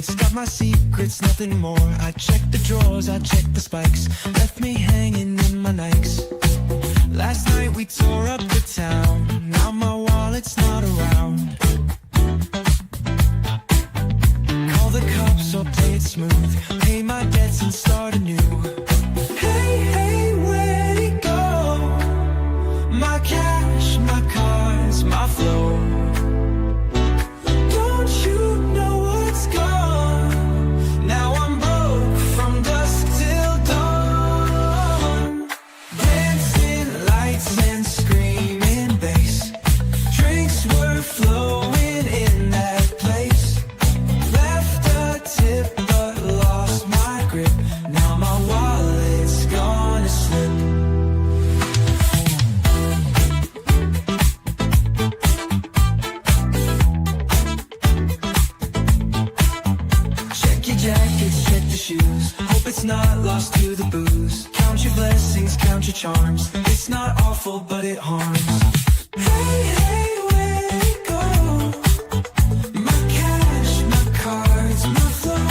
It's got my secrets, nothing more. I check the drawers, I check the spikes, left me hanging in my Nikes. Last night we tore up the town, now my wallet's not around. Call the cops or play it smooth, pay my debts and start anew. Hey, hey, where'd it go? My cash, my cars, my flow. Don't you know what's gone? Now I'm broke from dusk till dawn. Dancing lights and screaming bass, drinks were flowing in that place. Left a tip but lost my grip, now my wallet's gonna slip. Check your jackets, check the shoes, hope it's not lost to the booze. Count your blessings, count your charms, it's not awful but it harms. Hey, hey, where'd it go? My cash, my cards, my flow.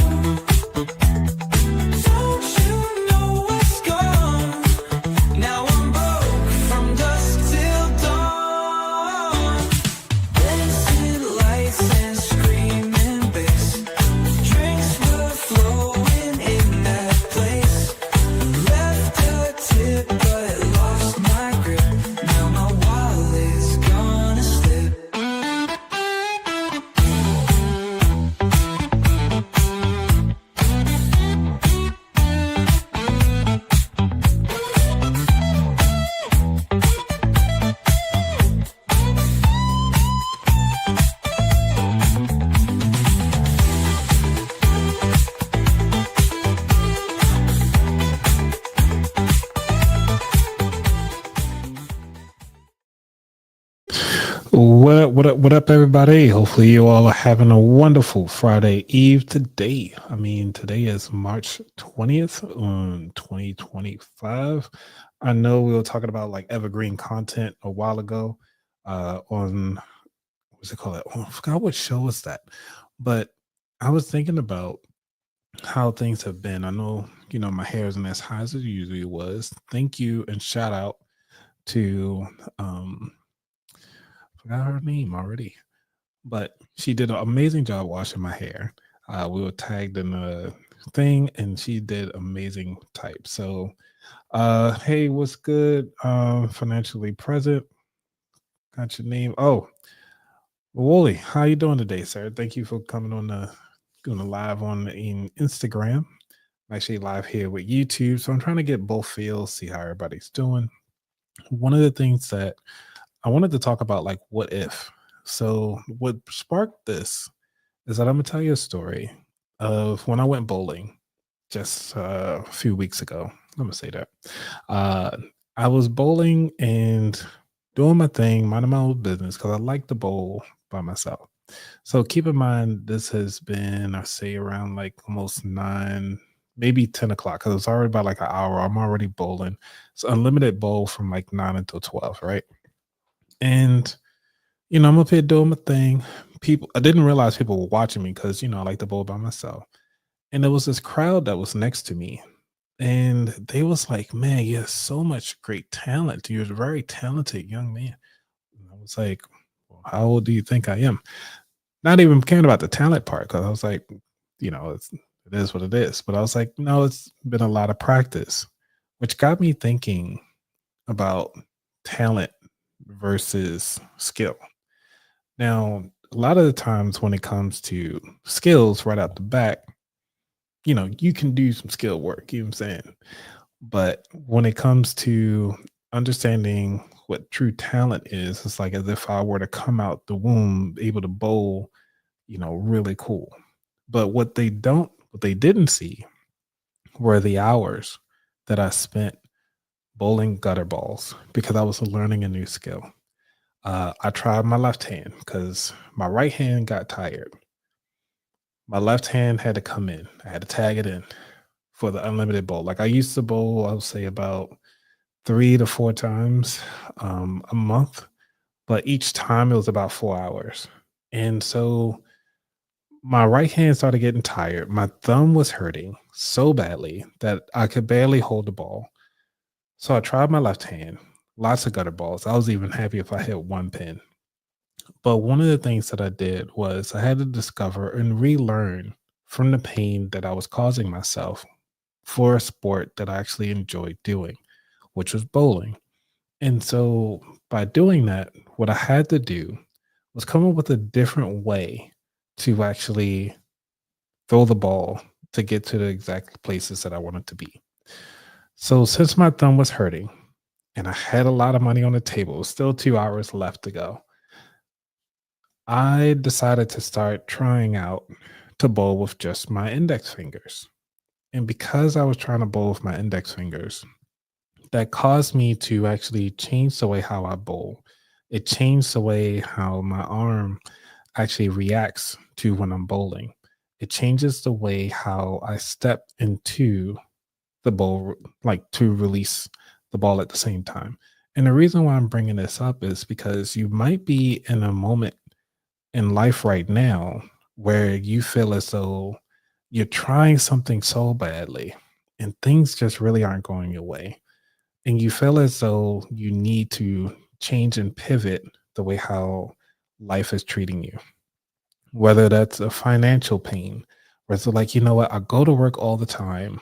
Don't you know what's gone? Now I'm broke from dusk till dawn. Dancing lights and screaming bass, drinks were flowing in that place. Left a tip but lost my grip, now my wallet's gonna slip. What up, everybody? Hopefully, you all are having a wonderful Friday Eve today. I mean, today is March 20th, 2025. I know we were talking about like evergreen content a while ago on what's it called? Oh, I forgot what show was that, but I was thinking about how things have been. I know, my hair isn't as high as it usually was. Thank you and shout out to forgot her name already, but she did an amazing job washing my hair. We were tagged in the thing and she did amazing type. So hey, what's good? Financially present, got your name. Oh, Wooly, how you doing today, sir? Thank you for coming on doing a live on in Instagram. I'm actually live here with YouTube, so I'm trying to get both feels, see how everybody's doing. One of the things that I wanted to talk about, like, what if. So what sparked this is that I'm gonna tell you a story of when I went bowling just a few weeks ago. Let me say that. I was bowling and doing my thing, minding my own business, because I like to bowl by myself. So keep in mind, this has been, I say, around like almost 9, maybe 10 o'clock, because it's already about like an hour. I'm already bowling. It's unlimited bowl from like 9 until 12, right? And I'm up here doing my thing. I didn't realize people were watching me because I like to bowl by myself. And there was this crowd that was next to me, and they was like, "Man, you have so much great talent. You're a very talented young man." And I was like, well, "How old do you think I am?" Not even caring about the talent part, because I was like, it is what it is. But I was like, no, it's been a lot of practice, which got me thinking about talent versus skill. Now, a lot of the times when it comes to skills right out the back, you can do some skill work, you know what I'm saying? But when it comes to understanding what true talent is, it's like as if I were to come out the womb able to bowl, really cool. But what they didn't see were the hours that I spent bowling gutter balls because I was learning a new skill. I tried my left hand because my right hand got tired. My left hand had to come in. I had to tag it in for the unlimited bowl. Like I used to bowl, I would say about 3 to 4 times a month, but each time it was about 4 hours. And so My right hand started getting tired. My thumb was hurting so badly that I could barely hold the ball. So I tried my left hand, lots of gutter balls. I was even happy if I hit one pin. But one of the things that I did was I had to discover and relearn from the pain that I was causing myself for a sport that I actually enjoyed doing, which was bowling. And so by doing that, what I had to do was come up with a different way to actually throw the ball to get to the exact places that I wanted to be. So since my thumb was hurting and I had a lot of money on the table, still 2 hours left to go, I decided to start trying out to bowl with just my index fingers. And because I was trying to bowl with my index fingers, that caused me to actually change the way how I bowl. It changed the way how my arm actually reacts to when I'm bowling. It changes the way how I step into the bowl, like to release the ball at the same time. And the reason why I'm bringing this up is because you might be in a moment in life right now where you feel as though you're trying something so badly and things just really aren't going your way. And you feel as though you need to change and pivot the way how life is treating you, whether that's a financial pain, where it's like, you know what, I go to work all the time,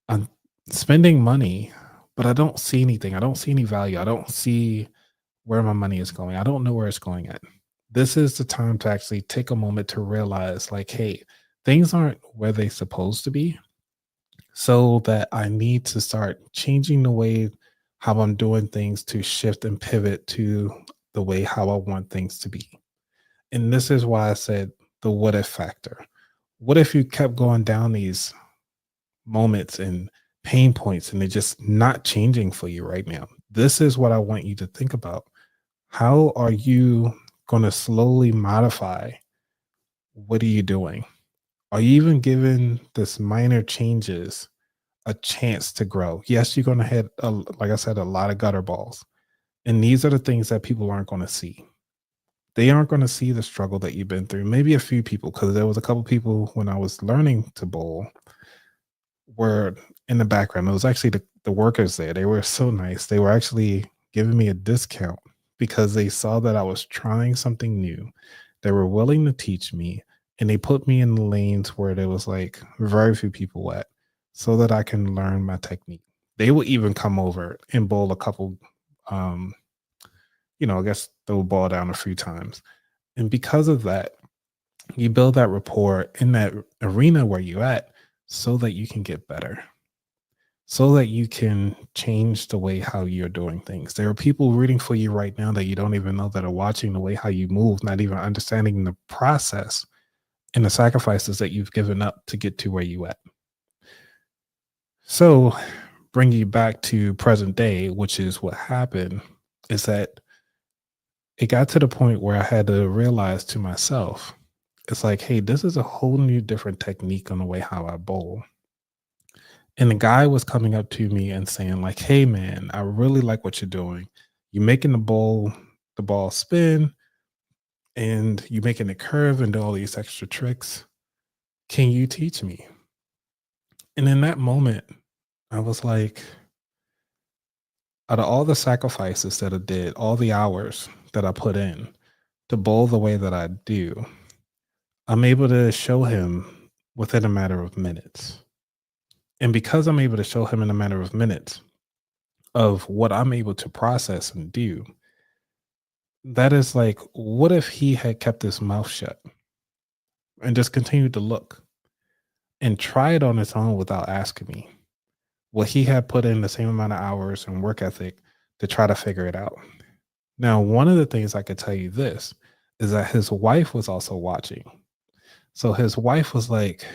I'm spending money, but I don't see anything. I don't see any value. I don't see where my money is going. I don't know where it's going at. This is the time to actually take a moment to realize, like, hey, things aren't where they're supposed to be. So that I need to start changing the way how I'm doing things to shift and pivot to the way how I want things to be. And this is why I said the what if factor. What if you kept going down these moments and pain points and they're just not changing for you right now? This is what I want you to think about. How are you going to slowly modify? What are you doing? Are you even giving this minor changes a chance to grow? Yes, you're going to hit, like I said, a lot of gutter balls. And these are the things that people aren't going to see. They aren't going to see the struggle that you've been through. Maybe a few people, because there was a couple people when I was learning to bowl were in the background. It was actually the workers there. They were so nice. They were actually giving me a discount because they saw that I was trying something new. They were willing to teach me and they put me in the lanes where there was like very few people at so that I can learn my technique. They will even come over and bowl a couple, um, I guess they'll ball down a few times. And because of that, you build that rapport in that arena where you're at so that you can get better, so that you can change the way how you're doing things. There are people rooting for you right now that you don't even know that are watching the way how you move, not even understanding the process and the sacrifices that you've given up to get to where you at. So, bring you back to present day, which is what happened, is that it got to the point where I had to realize to myself, it's like, hey, this is a whole new different technique on the way how I bowl. And the guy was coming up to me and saying, like, hey man, I really like what you're doing. You're making the ball spin and you're making it curve and do all these extra tricks. Can you teach me? And in that moment, I was like, out of all the sacrifices that I did, all the hours that I put in to bowl the way that I do, I'm able to show him within a matter of minutes. And because I'm able to show him in a matter of minutes of what I'm able to process and do, that is like, what if he had kept his mouth shut and just continued to look and try it on his own without asking me? Well, he had put in the same amount of hours and work ethic to try to figure it out. Now, one of the things I could tell you this is that his wife was also watching. So his wife was like,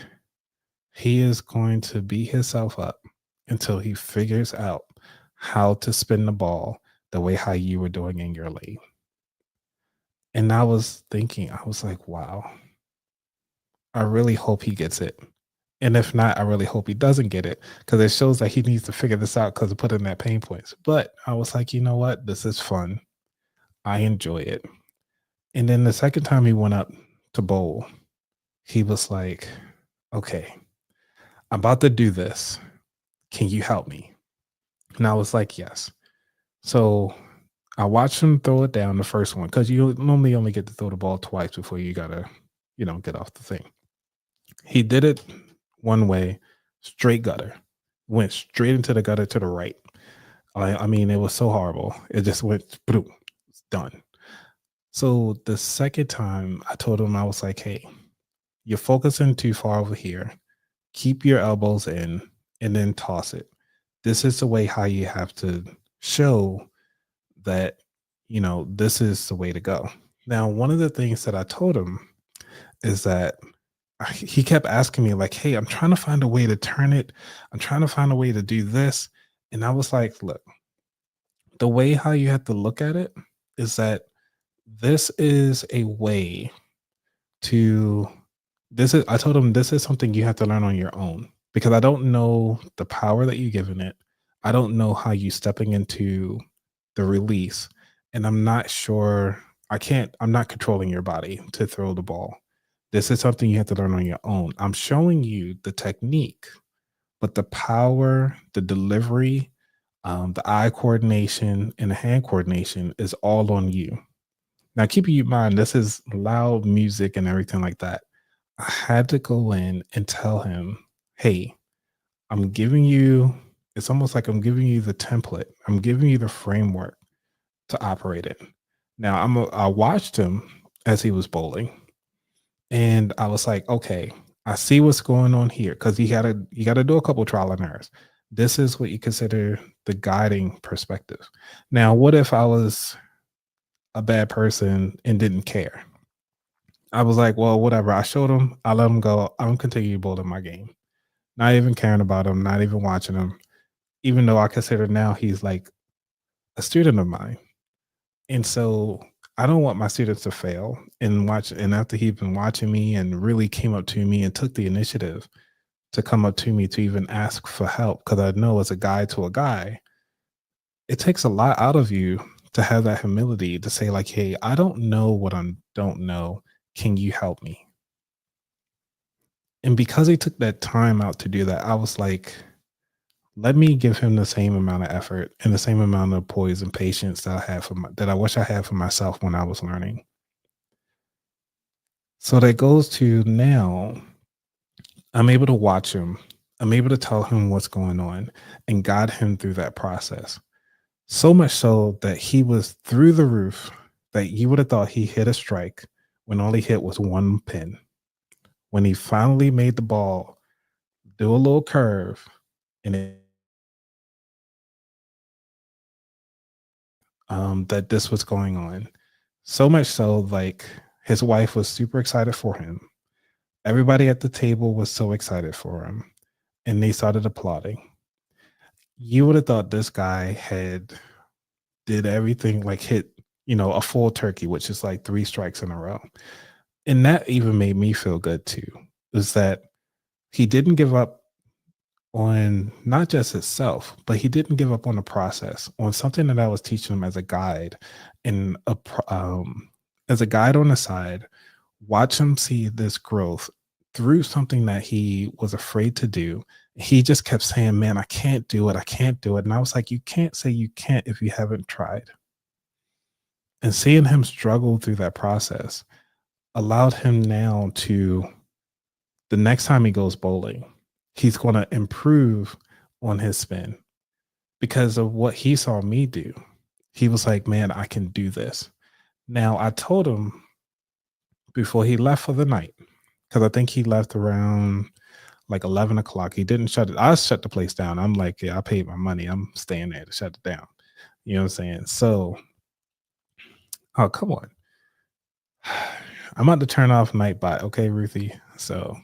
he is going to beat himself up until he figures out how to spin the ball the way how you were doing in your lane. And I was thinking, I was like, wow, I really hope he gets it. And if not, I really hope he doesn't get it because it shows that he needs to figure this out because of putting that pain points. But I was like, you know what? This is fun. I enjoy it. And then the second time he went up to bowl, he was like, okay, I'm about to do this. Can you help me? And I was like, yes. So I watched him throw it down the first one because you normally only get to throw the ball twice before you gotta, get off the thing. He did it one way, straight gutter, went straight into the gutter to the right. I mean, it was so horrible. It just went, boom, it's done. So the second time I told him, I was like, hey, you're focusing too far over here. Keep your elbows in and then toss it. This is the way how you have to show that, this is the way to go. Now, one of the things that I told him is that he kept asking me, like, hey, I'm trying to find a way to turn it. I'm trying to find a way to do this. And I was like, look, the way how you have to look at it is that this is a way to I told him this is something you have to learn on your own because I don't know the power that you're giving it. I don't know how you stepping into the release. And I'm not sure I'm not controlling your body to throw the ball. This is something you have to learn on your own. I'm showing you the technique, but the power, the delivery, the eye coordination, and the hand coordination is all on you. Now, keep in mind, this is loud music and everything like that. I had to go in and tell him, hey, I'm giving you, it's almost like I'm giving you the template, I'm giving you the framework to operate it. Now, I watched him as he was bowling, and I was like, okay, I see what's going on here because you gotta do a couple trial and errors. This is what you consider the guiding perspective. Now, what if I was a bad person and didn't care? I was like, well, whatever. I showed him. I let him go. I'm continue bowling my game, not even caring about him, not even watching him. Even though I consider now he's like a student of mine, and so I don't want my students to fail. And watch. And after he's been watching me and really came up to me and took the initiative to come up to me to even ask for help, because I know as a guy to a guy, it takes a lot out of you to have that humility to say like, hey, I don't know what I don't know. Can you help me? And because he took that time out to do that, I was like, let me give him the same amount of effort and the same amount of poise and patience that that I wish I had for myself when I was learning. So that goes to now I'm able to watch him. I'm able to tell him what's going on and guide him through that process. So much so that he was through the roof that you would have thought he hit a strike when all he hit was one pin. When he finally made the ball do a little curve and that this was going on. So much so, like his wife was super excited for him. Everybody at the table was so excited for him, and they started applauding. You would have thought this guy had did everything like hit, a full turkey, which is like 3 strikes in a row. And that even made me feel good too. Is that he didn't give up on not just itself, but he didn't give up on the process, on something that I was teaching him as a guide and as a guide on the side. Watch him see this growth through something that he was afraid to do. He just kept saying, "Man, I can't do it. I can't do it." And I was like, "You can't say you can't if you haven't tried." And seeing him struggle through that process allowed him now to the next time he goes bowling, he's going to improve on his spin because of what he saw me do. He was like, man, I can do this. Now, I told him before he left for the night, because I think he left around like 11 o'clock. He didn't shut it. I shut the place down. I'm like, yeah, I paid my money. I'm staying there to shut it down. You know what I'm saying? So, oh, come on. I'm about to turn off Nightbot. Okay, Ruthie. So,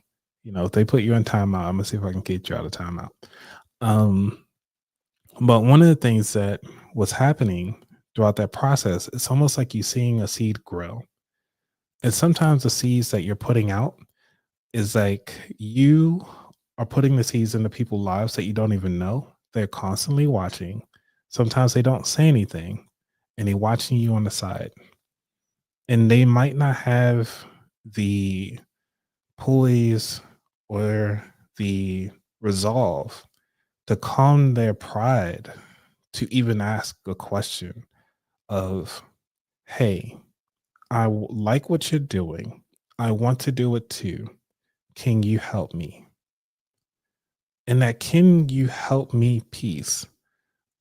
if they put you in timeout, I'm gonna see if I can get you out of timeout. But one of the things that was happening throughout that process, it's almost like you seeing a seed grow. And sometimes the seeds that you're putting out is like you are putting the seeds into people's lives that you don't even know. They're constantly watching. Sometimes they don't say anything and they're watching you on the side. And they might not have the poise or the resolve to calm their pride to even ask a question of, hey, like what you're doing. I want to do it too. Can you help me? And that can you help me piece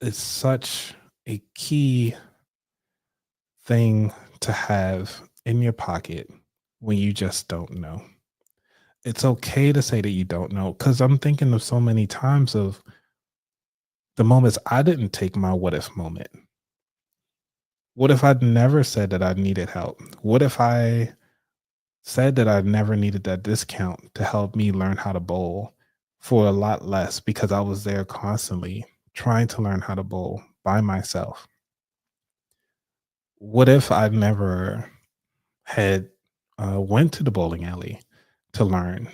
is such a key thing to have in your pocket when you just don't know. It's okay to say that you don't know because I'm thinking of so many times of the moments I didn't take my what if moment. What if I'd never said that I needed help? What if I said that I never needed that discount to help me learn how to bowl for a lot less because I was there constantly trying to learn how to bowl by myself? What if I never had went to the bowling alley to learn?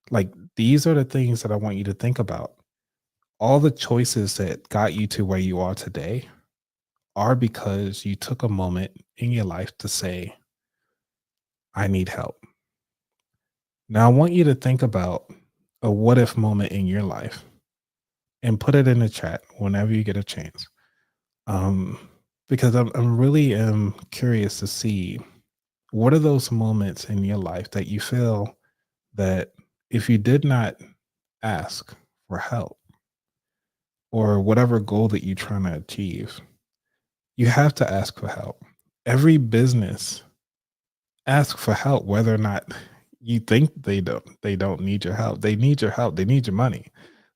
Like these are the things that I want you to think about. All the choices that got you to where you are today are because you took a moment in your life to say, I need help. Now, I want you to think about a what if moment in your life and put it in the chat whenever you get a chance. Um, because I'm really curious to see what are those moments in your life that you feel that if you did not ask for help or whatever goal that you're trying to achieve, you have to ask for help. Every business ask for help, whether or not you think they don't need your help. They need your help. They need your money.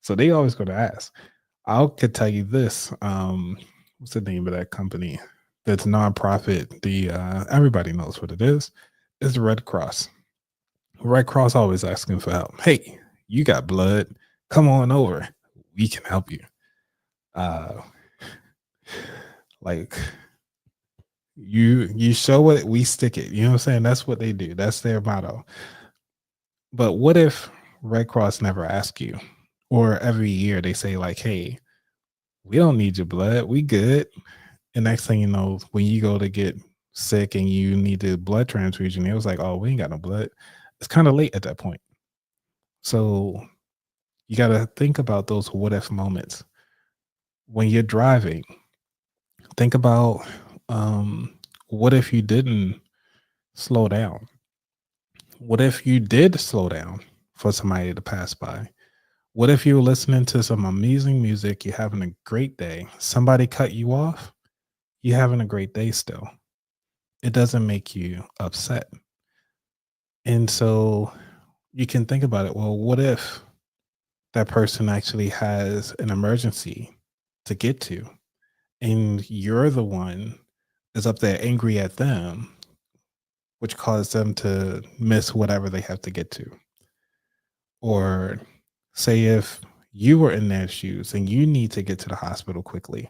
So they always going to ask. I could tell you this. What's the name of that company? That's nonprofit. The everybody knows what it is. It's the Red Cross. Red Cross always asking for help. Hey, you got blood. Come on over. We can help you. Uh like you show it, we stick it. You know what I'm saying? That's what they do. That's their motto. But what if Red Cross never ask you? Or every year they say, like, hey, we don't need your blood. We good. And next thing you know, when you go to get sick and you need the blood transfusion, it was like, oh, we ain't got no blood. It's kind of late at that point. So you got to think about those what if moments. When you're driving, think about what if you didn't slow down? What if you did slow down for somebody to pass by? What if you were listening to some amazing music? You're having a great day. Somebody cut you off. You're having a great day still. It doesn't make you upset. And so you can think about it. Well, what if that person actually has an emergency to get to, and you're the one that's up there angry at them, which caused them to miss whatever they have to get to? Or say if you were in their shoes and you need to get to the hospital quickly,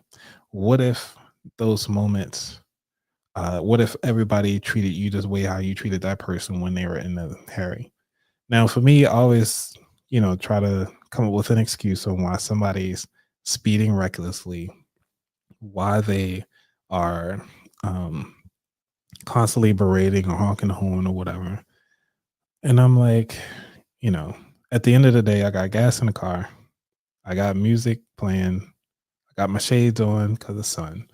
what if those moments, what if everybody treated you this way how you treated that person when they were in the hurry? Now, for me, I always, try to come up with an excuse on why somebody's speeding recklessly, why they are um, constantly berating or honking the horn or whatever. And I'm like, you know, at the end of the day, I got gas in the car. I got music playing. I got my shades on because of sun.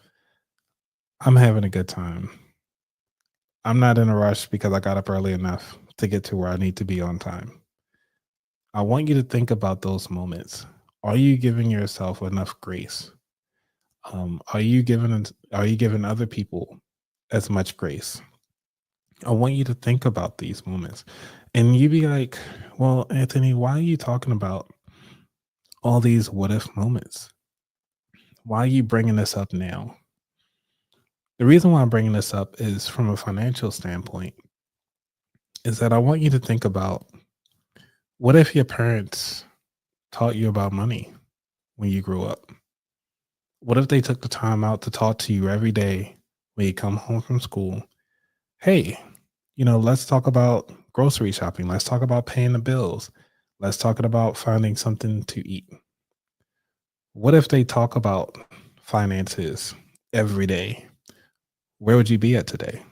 I'm having a good time. I'm not in a rush because I got up early enough to get to where I need to be on time. I want you to think about those moments. Are you giving yourself enough grace? Are you giving other people as much grace? I want you to think about these moments. And you be like, well, Anthony, why are you talking about all these what if moments? Why are you bringing this up now? The reason why I'm bringing this up is from a financial standpoint, is that I want you to think about what if your parents taught you about money when you grew up? What if they took the time out to talk to you every day when you come home from school? Hey, let's talk about grocery shopping. Let's talk about paying the bills. Let's talk about finding something to eat. What if they talk about finances every day? Where would you be at today?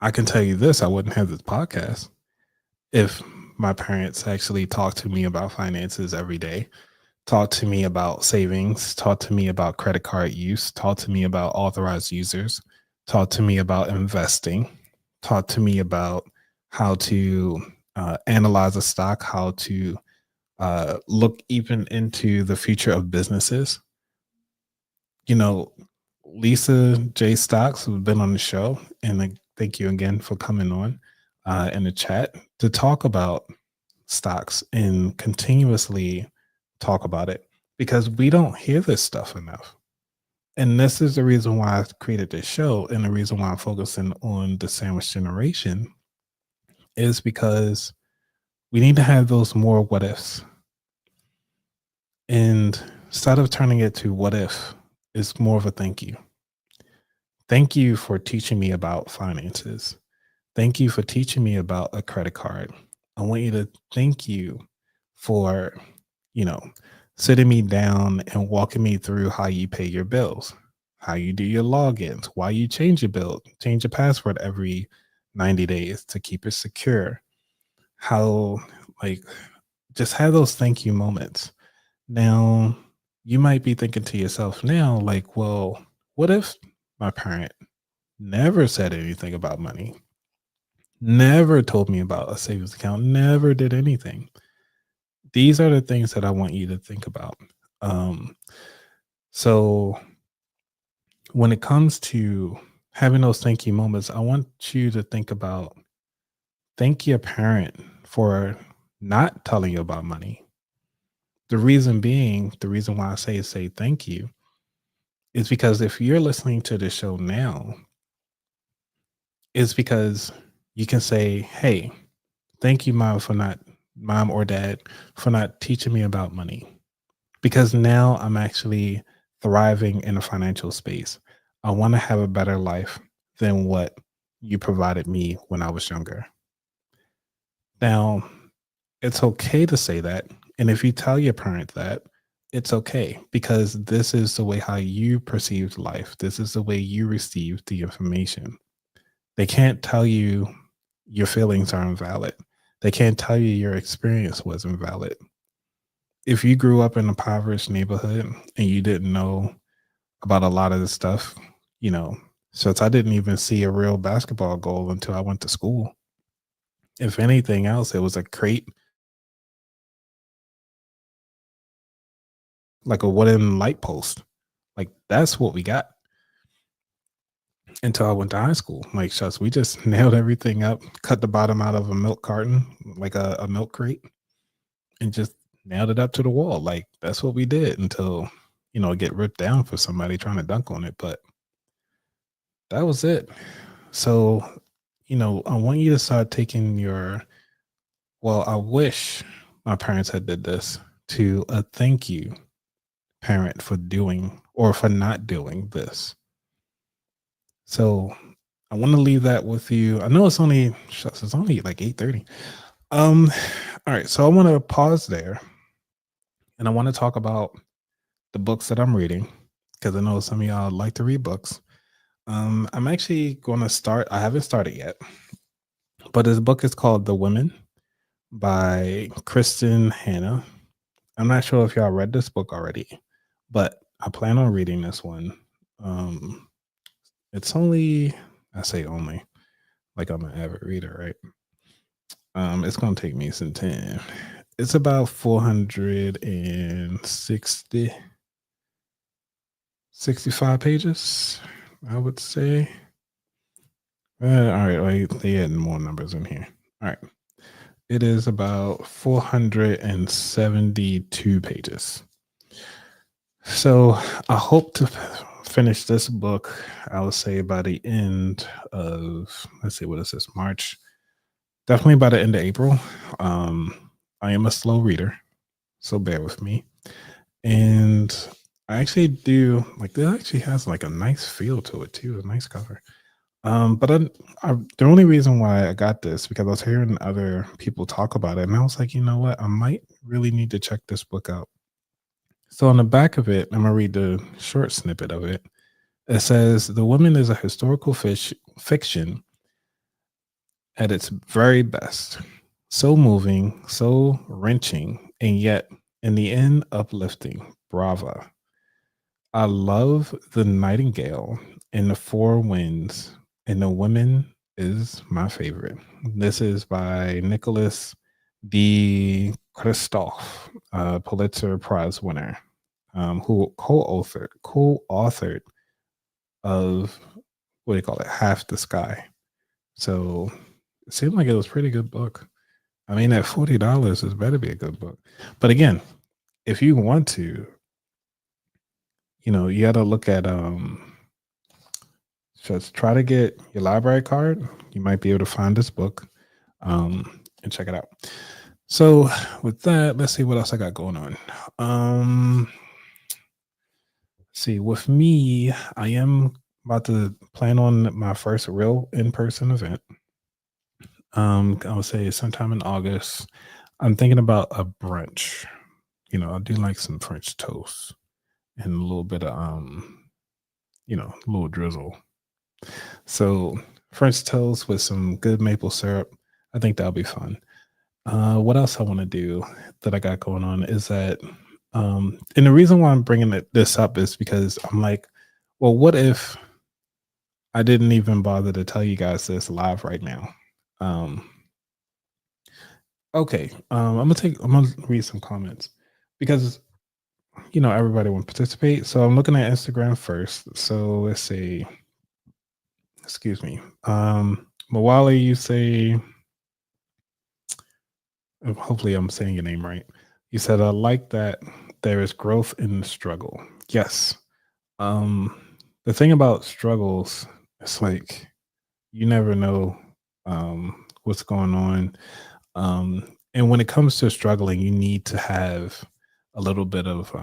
I can tell you this, I wouldn't have this podcast. if my parents actually talked to me about finances every day, talked to me about savings, talked to me about credit card use, talked to me about authorized users, talked to me about investing, talked to me about how to analyze a stock, how to look even into the future of businesses. You know, Lisa J. Stocks, who's been on the show, and thank you again for coming on in the chat to talk about stocks and continuously talk about it because we don't hear this stuff enough. And this is the reason why I created this show and the reason why I'm focusing on the sandwich generation is because we need to have those more what ifs. And instead of turning it to what if, it's more of a thank you. Thank you for teaching me about finances. Thank you for teaching me about a credit card. I want you to thank you for, you know, sitting me down and walking me through how you pay your bills, how you do your logins, why you change your password every 90 days to keep it secure, how, like, just have those thank you moments. Now, you might be thinking to yourself now, like, well, what if my parent never said anything about money, never told me about a savings account, never did anything? These are the things that I want you to think about. Um, so when it comes to having those thank you moments, I want you to think about thank your parent for not telling you about money. The reason being, the reason why I say thank you is because if you're listening to the show now, it's because you can say, hey, thank you, mom or dad, for not teaching me about money. Because now I'm actually thriving in a financial space. I want to have a better life than what you provided me when I was younger. Now, it's okay to say that. And if you tell your parent that, it's okay because this is the way how you perceived life. This is the way you received the information. They can't tell you your feelings are invalid. They can't tell you your experience was invalid. If you grew up in a impoverished neighborhood and you didn't know about a lot of this stuff, you know, since I didn't even see a real basketball goal until I went to school. If anything else, it was a crate, like a wooden light post. Like that's what we got until I went to high school. Like, shucks, we just nailed everything up, cut the bottom out of a milk carton, like a milk crate, and just nailed it up to the wall. Like that's what we did until, it get ripped down for somebody trying to dunk on it. But that was it. So, I want you to start taking I wish my parents had did this to a thank you parent for doing or for not doing this. So I want to leave that with you. I know it's only like 8:30. All right. So I want to pause there and I want to talk about the books that I'm reading because I know some of y'all like to read books. I'm actually going to start. I haven't started yet, but this book is called The Women by Kristen Hanna. I'm not sure if y'all read this book already, but I plan on reading this one. It's only, I say only, like I'm an avid reader, right? It's going to take me some time. It's about 65 pages, I would say. All right, they add more numbers in here. All right. It is about 472 pages. So I hope to finish this book, I would say by the end of, let's see, what is this, March? Definitely by the end of April. I am a slow reader, so bear with me. And I actually do, like, it actually has like a nice feel to it too, a nice cover. But the only reason why I got this because I was hearing other people talk about it, and I was like, you know what, I might really need to check this book out. So on the back of it, I'm gonna read the short snippet of it. It says, "The Woman is a historical fiction at its very best. So moving, so wrenching, and yet in the end, uplifting. Brava. I love the nightingale and the four winds, and the women is my favorite. This is by Nicholas D. Christoph, Pulitzer Prize winner, who co-authored of what do you call it, Half the Sky. So it seemed like it was a pretty good book. I mean, at $40, it better be a good book. But again, if you want to, you got to look at just try to get your library card. You might be able to find this book and check it out. So with that, let's see what else I got going on. See, with me, I am about to plan on my first real in-person event. I would say sometime in August. I'm thinking about a brunch. I do like some French toast and a little bit of a little drizzle. So French toast with some good maple syrup. I think that'll be fun. What else I want to do that I got going on is that, and the reason why I'm bringing this up is because I'm like, well, what if I didn't even bother to tell you guys this live right now? Okay, I'm gonna read some comments because everybody want to participate. So I'm looking at Instagram first. So let's see. Excuse me. Mawali, you say, hopefully I'm saying your name right. You said, I like that there is growth in the struggle. Yes. The thing about struggles, it's like you never know what's going on. And when it comes to struggling, you need to have a little bit of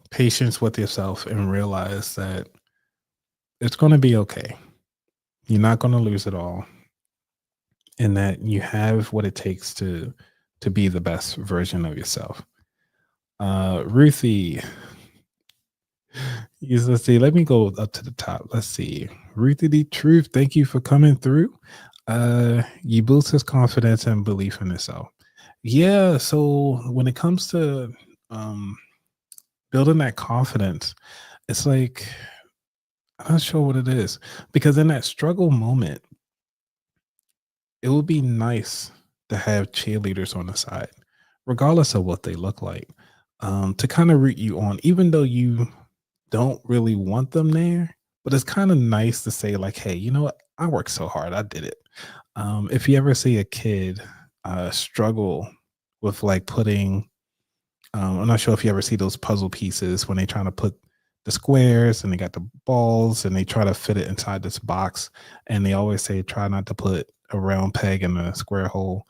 patience with yourself and realize that it's going to be okay. You're not going to lose it all, and that you have what it takes to be the best version of yourself. Ruthie, let's see. Let me go up to the top. Let's see. Ruthie the Truth, thank you for coming through. You boost his confidence and belief in himself. Yeah. So when it comes to building that confidence, it's like I'm not sure what it is, because in that struggle moment, it would be nice to have cheerleaders on the side, regardless of what they look like, to kind of root you on, even though you don't really want them there. But it's kind of nice to say, like, hey, you know what? I worked so hard. I did it. If you ever see a kid struggle with like putting, I'm not sure if you ever see those puzzle pieces when they're trying to put the squares and they got the balls and they try to fit it inside this box. And they always say, try not to put a round peg in a square hole.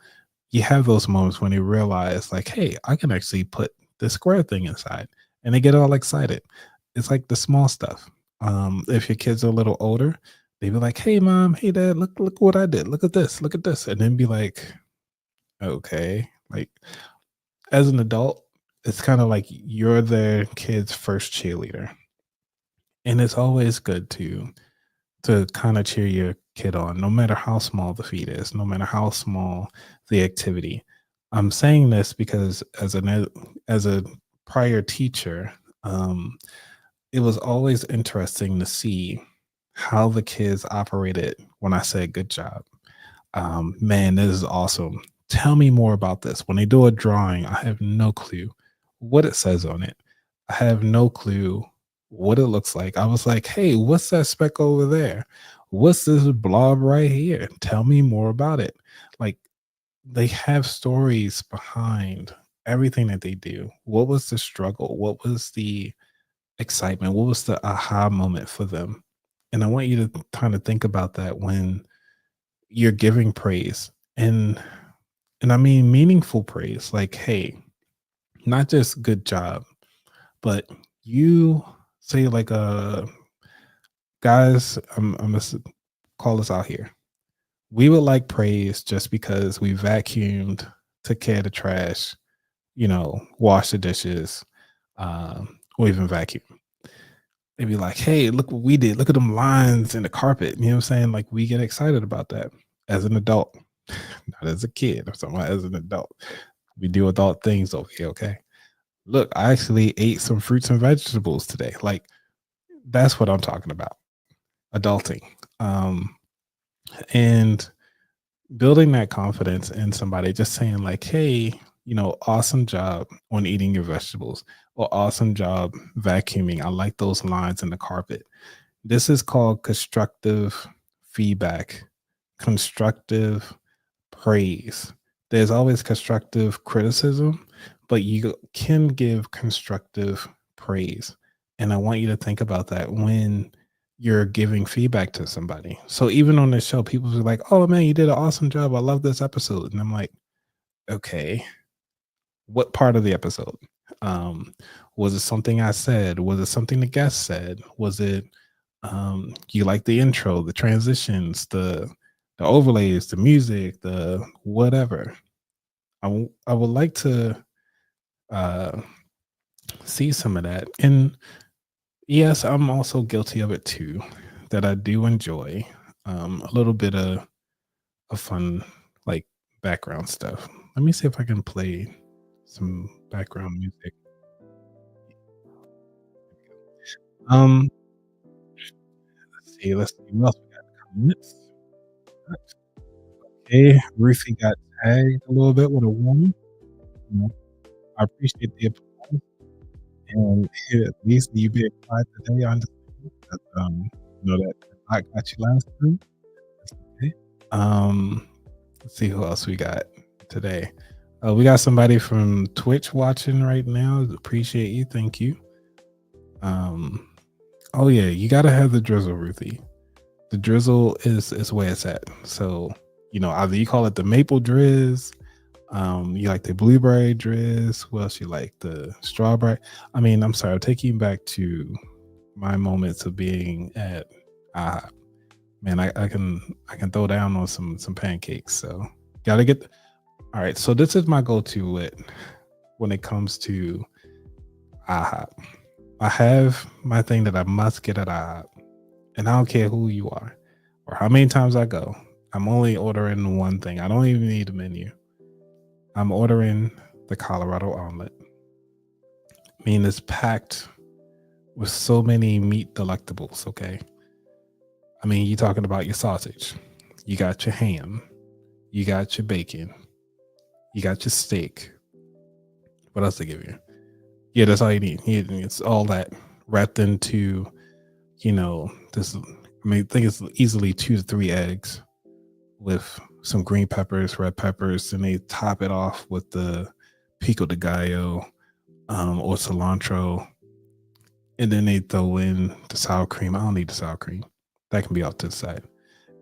You have those moments when you realize, like, hey, I can actually put the square thing inside, and they get all excited. It's like the small stuff. If your kids are a little older, they be like, hey, mom, hey, dad, look what I did. Look at this. And then be like, okay. Like, as an adult, it's kind of like you're their kid's first cheerleader. And it's always good to kind of cheer your kid on, no matter how small the feat is, no matter how small the activity. I'm saying this because as a prior teacher, it was always interesting to see how the kids operated when I said good job. Man, this is awesome. Tell me more about this. When they do a drawing, I have no clue what it says on it. I have no clue what it looks like. I was like, hey, what's that speck over there? What's this blob right here? Tell me more about it. Like, they have stories behind everything that they do. What was the struggle? What was the excitement? What was the aha moment for them? And I want you to kind of think about that when you're giving praise, and I mean meaningful praise. Like, hey, not just good job, but you say like guys, I'm gonna call this out here. We would like praise just because we vacuumed, took care of the trash, washed the dishes, or even vacuum. They'd be like, "Hey, look what we did. Look at them lines in the carpet." You know what I'm saying? Like we get excited about that as an adult, not as a kid. I'm talking about as an adult. We do adult things over here, okay? Look, I actually ate some fruits and vegetables today. Like that's what I'm talking about. Adulting. Um, and building that confidence in somebody, just saying like, "Hey, awesome job on eating your vegetables," or "Awesome job vacuuming. I like those lines in the carpet." This is called constructive feedback, constructive praise. There's always constructive criticism, but you can give constructive praise. And I want you to think about that when you're giving feedback to somebody. So even on this show, people are like, "Oh man, you did an awesome job. I love this episode." And I'm like, okay, what part of the episode? Um, was it something I said? Was it something the guest said? Was it you like the intro, the transitions, the overlays, the music, the whatever? I would like to uh see some of that. And yes, I'm also guilty of it too, that I do enjoy a little bit of fun, like background stuff. Let me see if I can play some background music. Um, let's see what else we got in the comments. Okay, Ruthie got tagged a little bit with a warning. You know, I appreciate the applause, and at least you being quiet today. I understand that. That I got you last time. That's okay. Um, let's see who else we got today. We got somebody from Twitch watching right now. Appreciate you. Thank you. Um, oh yeah, you gotta have the drizzle, Ruthie. The drizzle is where it's at. So, either you call it the maple drizz, you like the blueberry drizz, what else you like? The strawberry. I mean, I'm sorry, I'm taking you back to my moments of being at man, I can throw down on some pancakes. So gotta get all right. So this is my go-to when it comes to IHOP. I have my thing that I must get at IHOP. And I don't care who you are or how many times I go. I'm only ordering one thing. I don't even need a menu. I'm ordering the Colorado omelet. I mean, it's packed with so many meat delectables, okay? I mean, you're talking about your sausage. You got your ham. You got your bacon. You got your steak. What else they give you? Yeah, that's all you need. It's all that wrapped into, this. I mean, I think it's easily 2 to 3 eggs with some green peppers, red peppers, and they top it off with the pico de gallo or cilantro, and then they throw in the sour cream. I don't need the sour cream; that can be off to the side.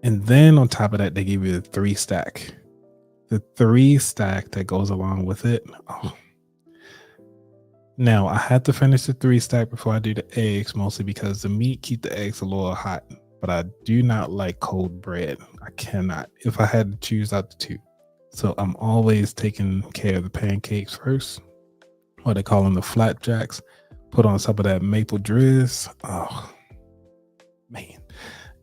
And then on top of that, they give you the 3 stack. The 3 stack that goes along with it. Oh. Now I had to finish the 3 stack before I do the eggs, mostly because the meat keep the eggs a little hot. But I do not like cold bread. I cannot. If I had to choose out the two, so I'm always taking care of the pancakes first, what they call them, the flapjacks. Put on some of that maple drizz. Oh man!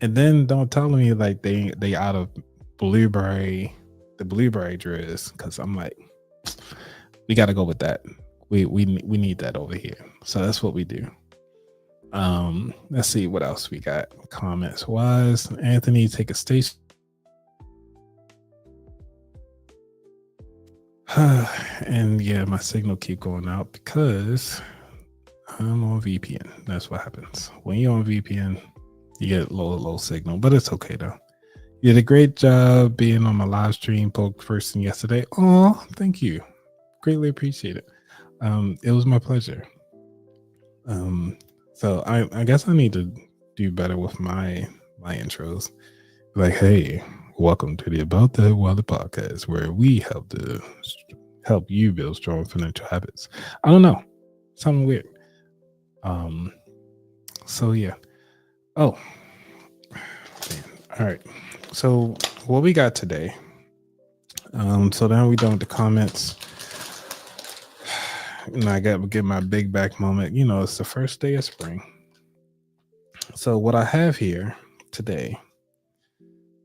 And then don't tell me like they out of the blueberry drizz, because I'm like, we got to go with that. We need that over here. So that's what we do. Let's see what else we got. Comments wise, Anthony, take a station. And yeah, my signal keep going out because I'm on VPN. That's what happens when you're on VPN. You get low signal, but it's okay though. You did a great job being on my live stream poke person yesterday. Oh, thank you. Greatly appreciate it. It was my pleasure. So I guess I need to do better with my intros. Like, hey, welcome to the About That Weather podcast, where we help you build strong financial habits. I don't know, something weird. So yeah. Oh, man. All right. So what we got today? So now we done with the comments. And I got to get my big back moment. It's the first day of spring. So what I have here today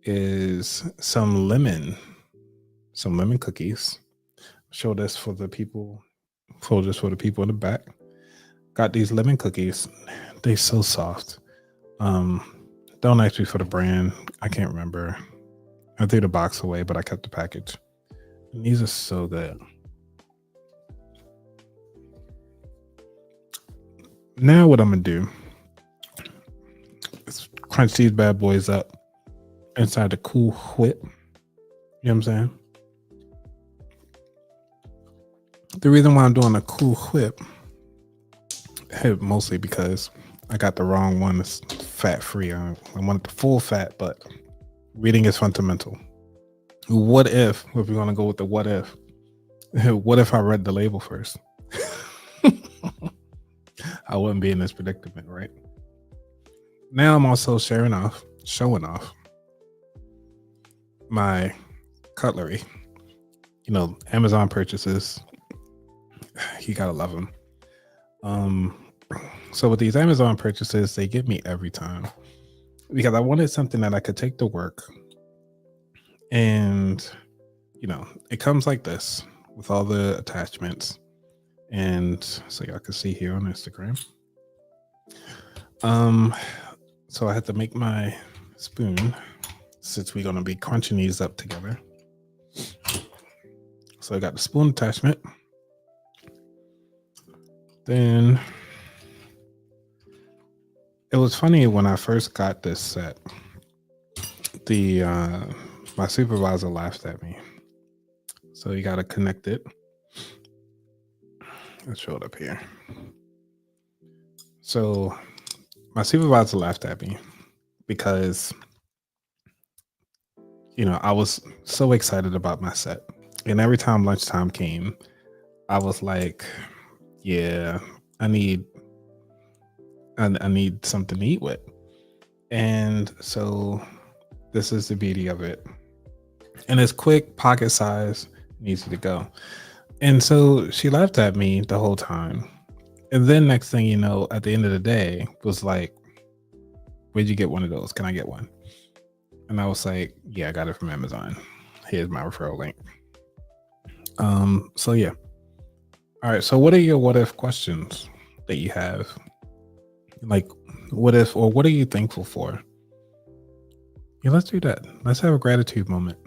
is some lemon cookies. Show this for the people, show this for the people in the back. Got these lemon cookies. They so soft. Don't ask me for the brand. I can't remember. I threw the box away, but I kept the package. And these are so good. Now what I'm gonna do is crunch these bad boys up inside the Cool Whip. You know what I'm saying? The reason why I'm doing a Cool Whip, mostly because I got the wrong one. It's fat free. I wanted the full fat, but reading is fundamental. What if we're going to go with the what if? What if I read the label first? I wouldn't be in this predicament, right? Now I'm also showing off my cutlery. You know, Amazon purchases. You gotta love them. So with these Amazon purchases, they give me every time because I wanted something that I could take to work. And, you know, it comes like this with all the attachments. And so y'all can see here on Instagram. So I had to make my spoon since we're going to be crunching these up together. So I got the spoon attachment. Then it was funny when I first got this set. My supervisor laughed at me. So you got to connect it. Let's show it up here. So my supervisor laughed at me because, you know, I was so excited about my set. And every time lunchtime came, I was like, yeah, I need something to eat with. And so this is the beauty of it. And it's quick, pocket size, easy to go. And so she laughed at me the whole time. And then next thing you know, at the end of the day, was like, where'd you get one of those? Can I get one? And I was like, yeah, I got it from Amazon. Here's my referral link. So yeah. All right. So what are your what if questions that you have? Like, what if, or what are you thankful for? Yeah, let's do that. Let's have a gratitude moment.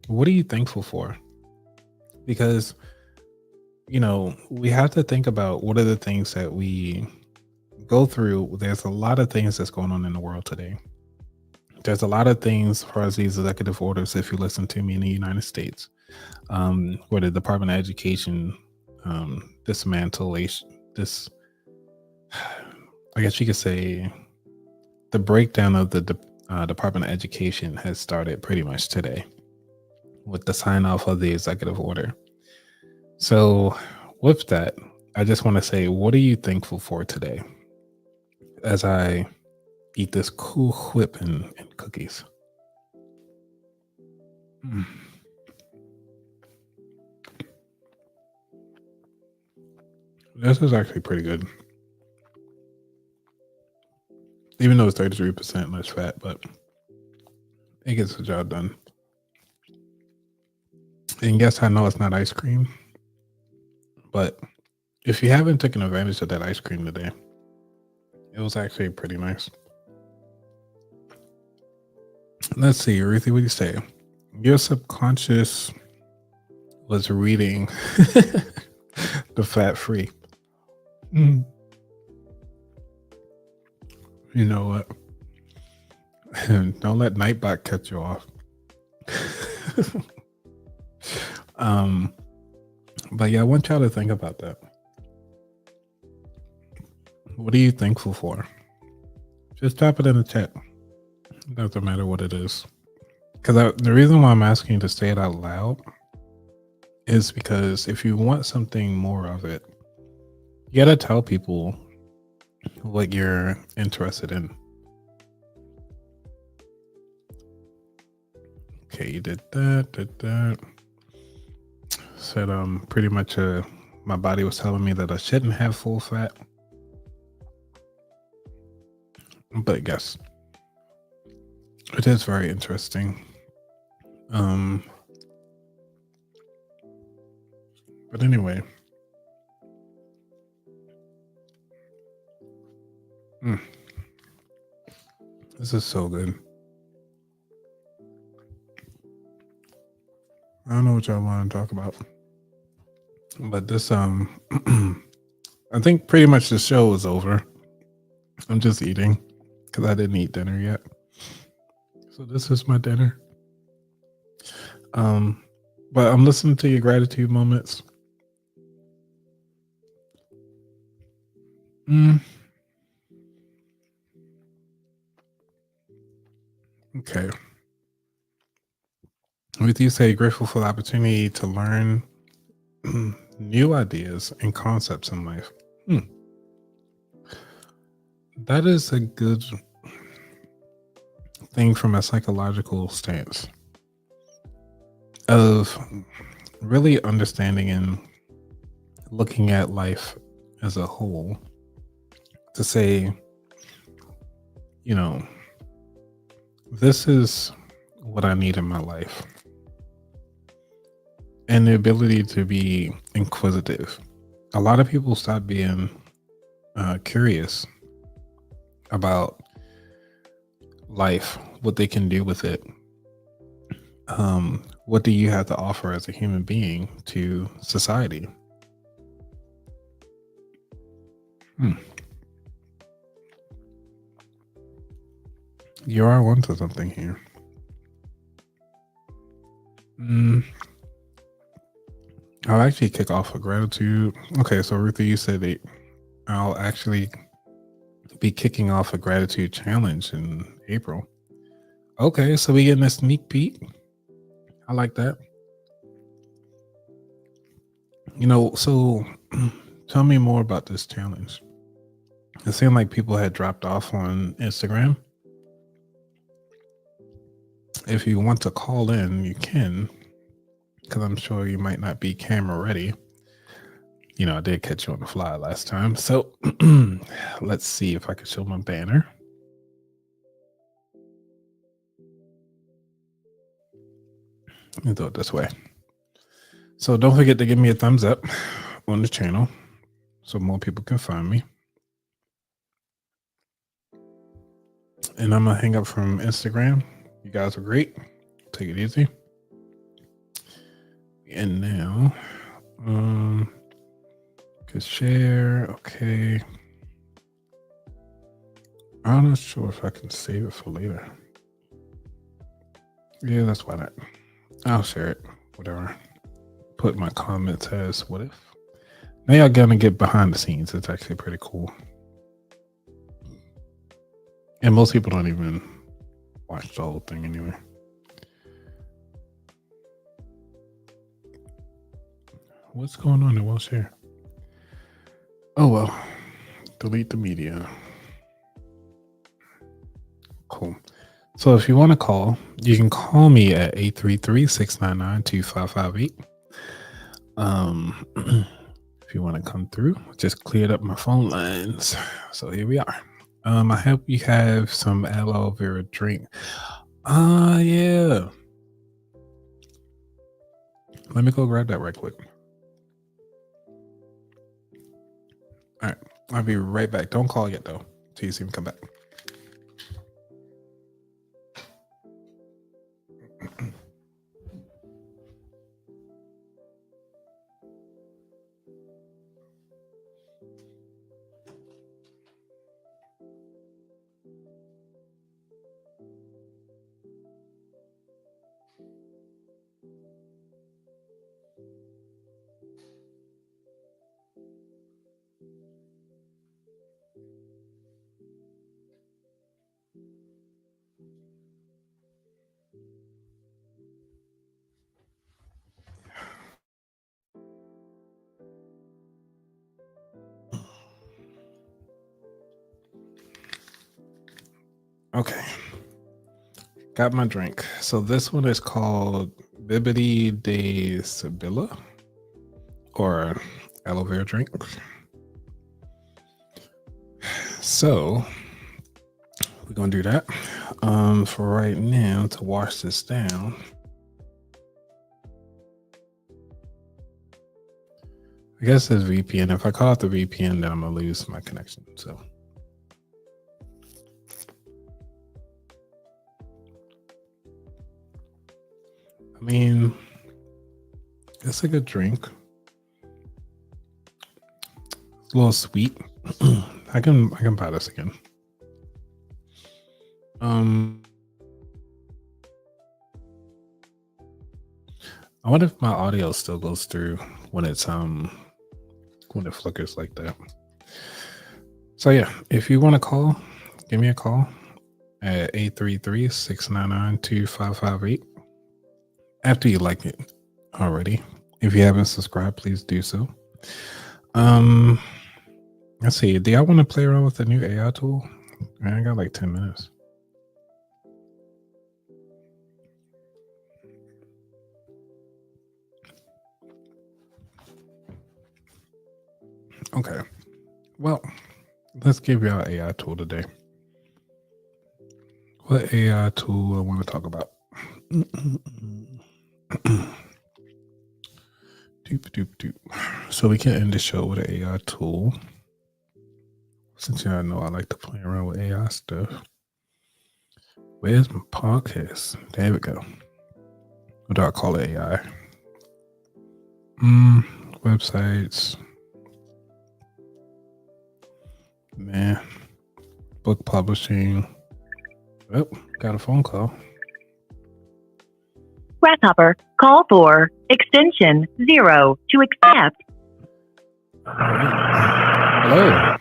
What are you thankful for? Because, you know, we have to think about what are the things that we go through. There's a lot of things that's going on in the world today. There's a lot of things as far as these executive orders, if you listen to me, in the United States, where the Department of Education dismantling this, I guess you could say the breakdown of the Department of Education has started pretty much today with the sign off of the executive order. So with that, I just want to say, what are you thankful for today as I eat this Cool Whip and cookies? This is actually pretty good. Even though it's 33% less fat, but it gets the job done. And yes, I know it's not ice cream, but if you haven't taken advantage of that ice cream today, it was actually pretty nice. Let's see, Ruthie, what do you say? Your subconscious was reading the fat free. You know what? Don't let Nightbot cut you off. But yeah, I want y'all to think about that. What are you thankful for? Just drop it in the chat. It doesn't matter what it is. Because the reason why I'm asking you to say it out loud is because if you want something more of it, you gotta tell people what you're interested in. Okay, you did that. Said pretty much my body was telling me that I shouldn't have full fat. But yes, it is very interesting. But anyway, this is so good. I don't know what y'all want to talk about, but this I think pretty much the show is over. I'm just eating because I didn't eat dinner yet. So this is my dinner. But I'm listening to your gratitude moments. Okay. With you say grateful for the opportunity to learn new ideas and concepts in life. That is a good thing from a psychological stance of really understanding and looking at life as a whole to say, you know, this is what I need in my life. And the ability to be inquisitive. A lot of people stop being curious about life, what they can do with it. What do you have to offer as a human being to society? You are onto something here. I'll actually kick off a gratitude. Okay, so Ruthie, you said that I'll actually be kicking off a gratitude challenge in April. Okay, so we getting a sneak peek. I like that. So tell me more about this challenge. It seemed like people had dropped off on Instagram. If you want to call in, you can, because I'm sure you might not be camera ready. I did catch you on the fly last time. So let's see if I can show my banner. Let me do it this way. So don't forget to give me a thumbs up on the channel so more people can find me. And I'm going to hang up from Instagram. You guys are great. Take it easy. And now, could share. Okay. I'm not sure if I can save it for later. Yeah, that's why not. I'll share it. Whatever. Put my comments as what if. Now y'all gonna get behind the scenes. It's actually pretty cool. And most people don't even watch the whole thing anyway. What's going on? It won't share. Oh well. Delete the media. Cool. So if you want to call, you can call me at 833-699-2558. If you want to come through, just cleared up my phone lines. So here we are. I hope you have some aloe vera drink. Yeah. Let me go grab that right quick. All right. I'll be right back. Don't call yet though. Till you see me come back. Okay. Got my drink. So this one is called Bibbidi de Sibylla or aloe vera drink. So We're gonna do that. For right now, to wash this down. I guess it's VPN. If I call it the VPN, then I'm gonna lose my connection. So I mean, it's a good drink. It's a little sweet. I can buy this again. I wonder if my audio still goes through when it's when it flickers like that. So yeah, if you want to call, give me a call at 833-699-2558. After you like it already. If you haven't subscribed, please do so. Let's see. Do y'all want to play around with the new AI tool? I got like 10 minutes. Okay. Well, let's give y'all an AI tool today. What AI tool I want to talk about? So we can end the show with an AI tool. Since y'all know I like to play around with AI stuff. Where's my podcast? There we go. What do I call it? AI? Websites. Man. Book publishing. Oh, got a phone call. Grasshopper, call for extension 0 to accept. Hello.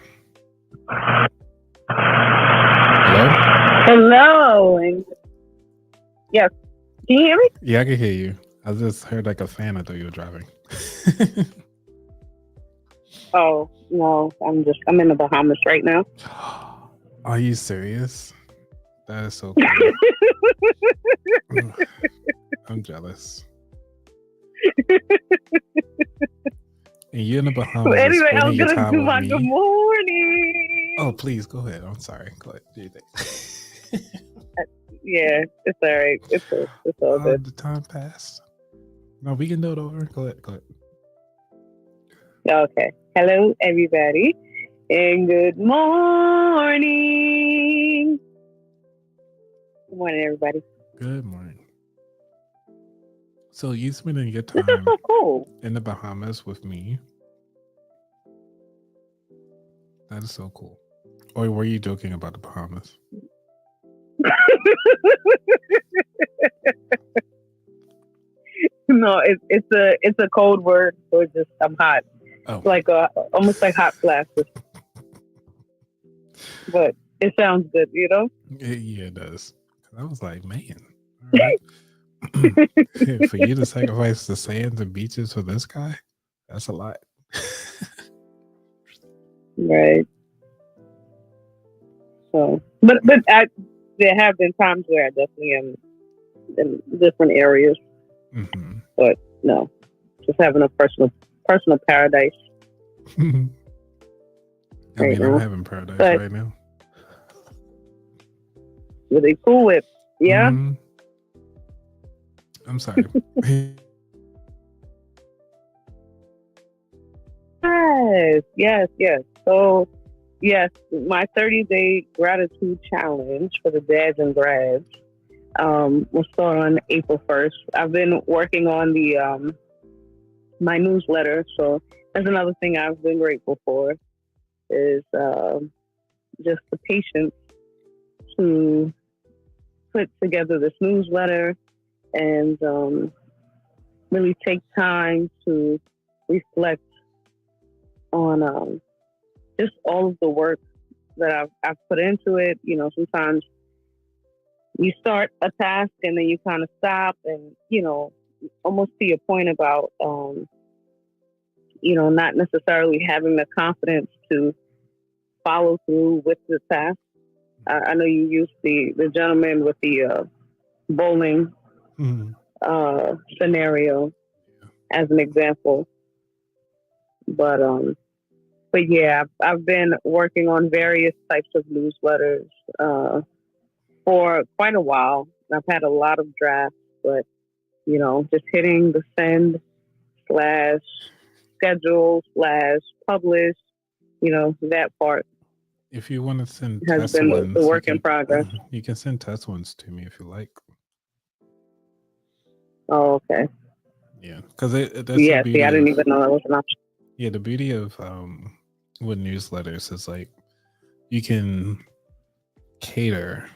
Hello? Hello. Yes. Can you hear me? Yeah, I can hear you. I just heard like a fan. I thought you were driving. Oh, no. I'm in the Bahamas right now. Are you serious? That is so cool. I'm jealous. And you're in the Bahamas. Well, anyway, I spending was your going to time do with my me. good morning. Oh, please go ahead. I'm sorry. Go ahead. Do you think? Yeah, it's all right. It's all good. The time passed. No, we can do it over. Go ahead. Go ahead. Okay. Hello, everybody. And good morning. Good morning, everybody. Good morning. So you spending your This is time so cool. in the Bahamas with me? That is so cool. Or were you joking about the Bahamas? No, it's a code word for just I'm hot. Oh, Like almost like hot flashes. But it sounds good, you know? yeah, it does. I was like, man, all right. For you to sacrifice the sands and beaches for this guy, that's a lot. Right. So, but there have been times where I definitely am in different areas. Mm-hmm. But no, just having a personal paradise. I mean, Right I'm now. having paradise But- right now. Really cool with, yeah. Mhm. I'm sorry. Yes. So, yes, my 30-day gratitude challenge for the dads and grads will start on April 1st. I've been working on the my newsletter, so that's another thing I've been grateful for is just the patience to put together this newsletter and really take time to reflect on just all of the work that I've put into it. You know, sometimes you start a task and then you kind of stop and, you know, almost to your point about, you know, not necessarily having the confidence to follow through with the task. I know you used the gentleman with the bowling Mhm. scenario as an example. But yeah, I've been working on various types of newsletters for quite a while. I've had a lot of drafts, but just hitting the send slash schedule slash publish, that part If you want to send has test been ones, the you work in can progress. you can send test ones to me if you like. Oh, okay. Yeah, because that's the Yeah, see, beauty I didn't of even know that was an option. the beauty of with newsletters is like you can cater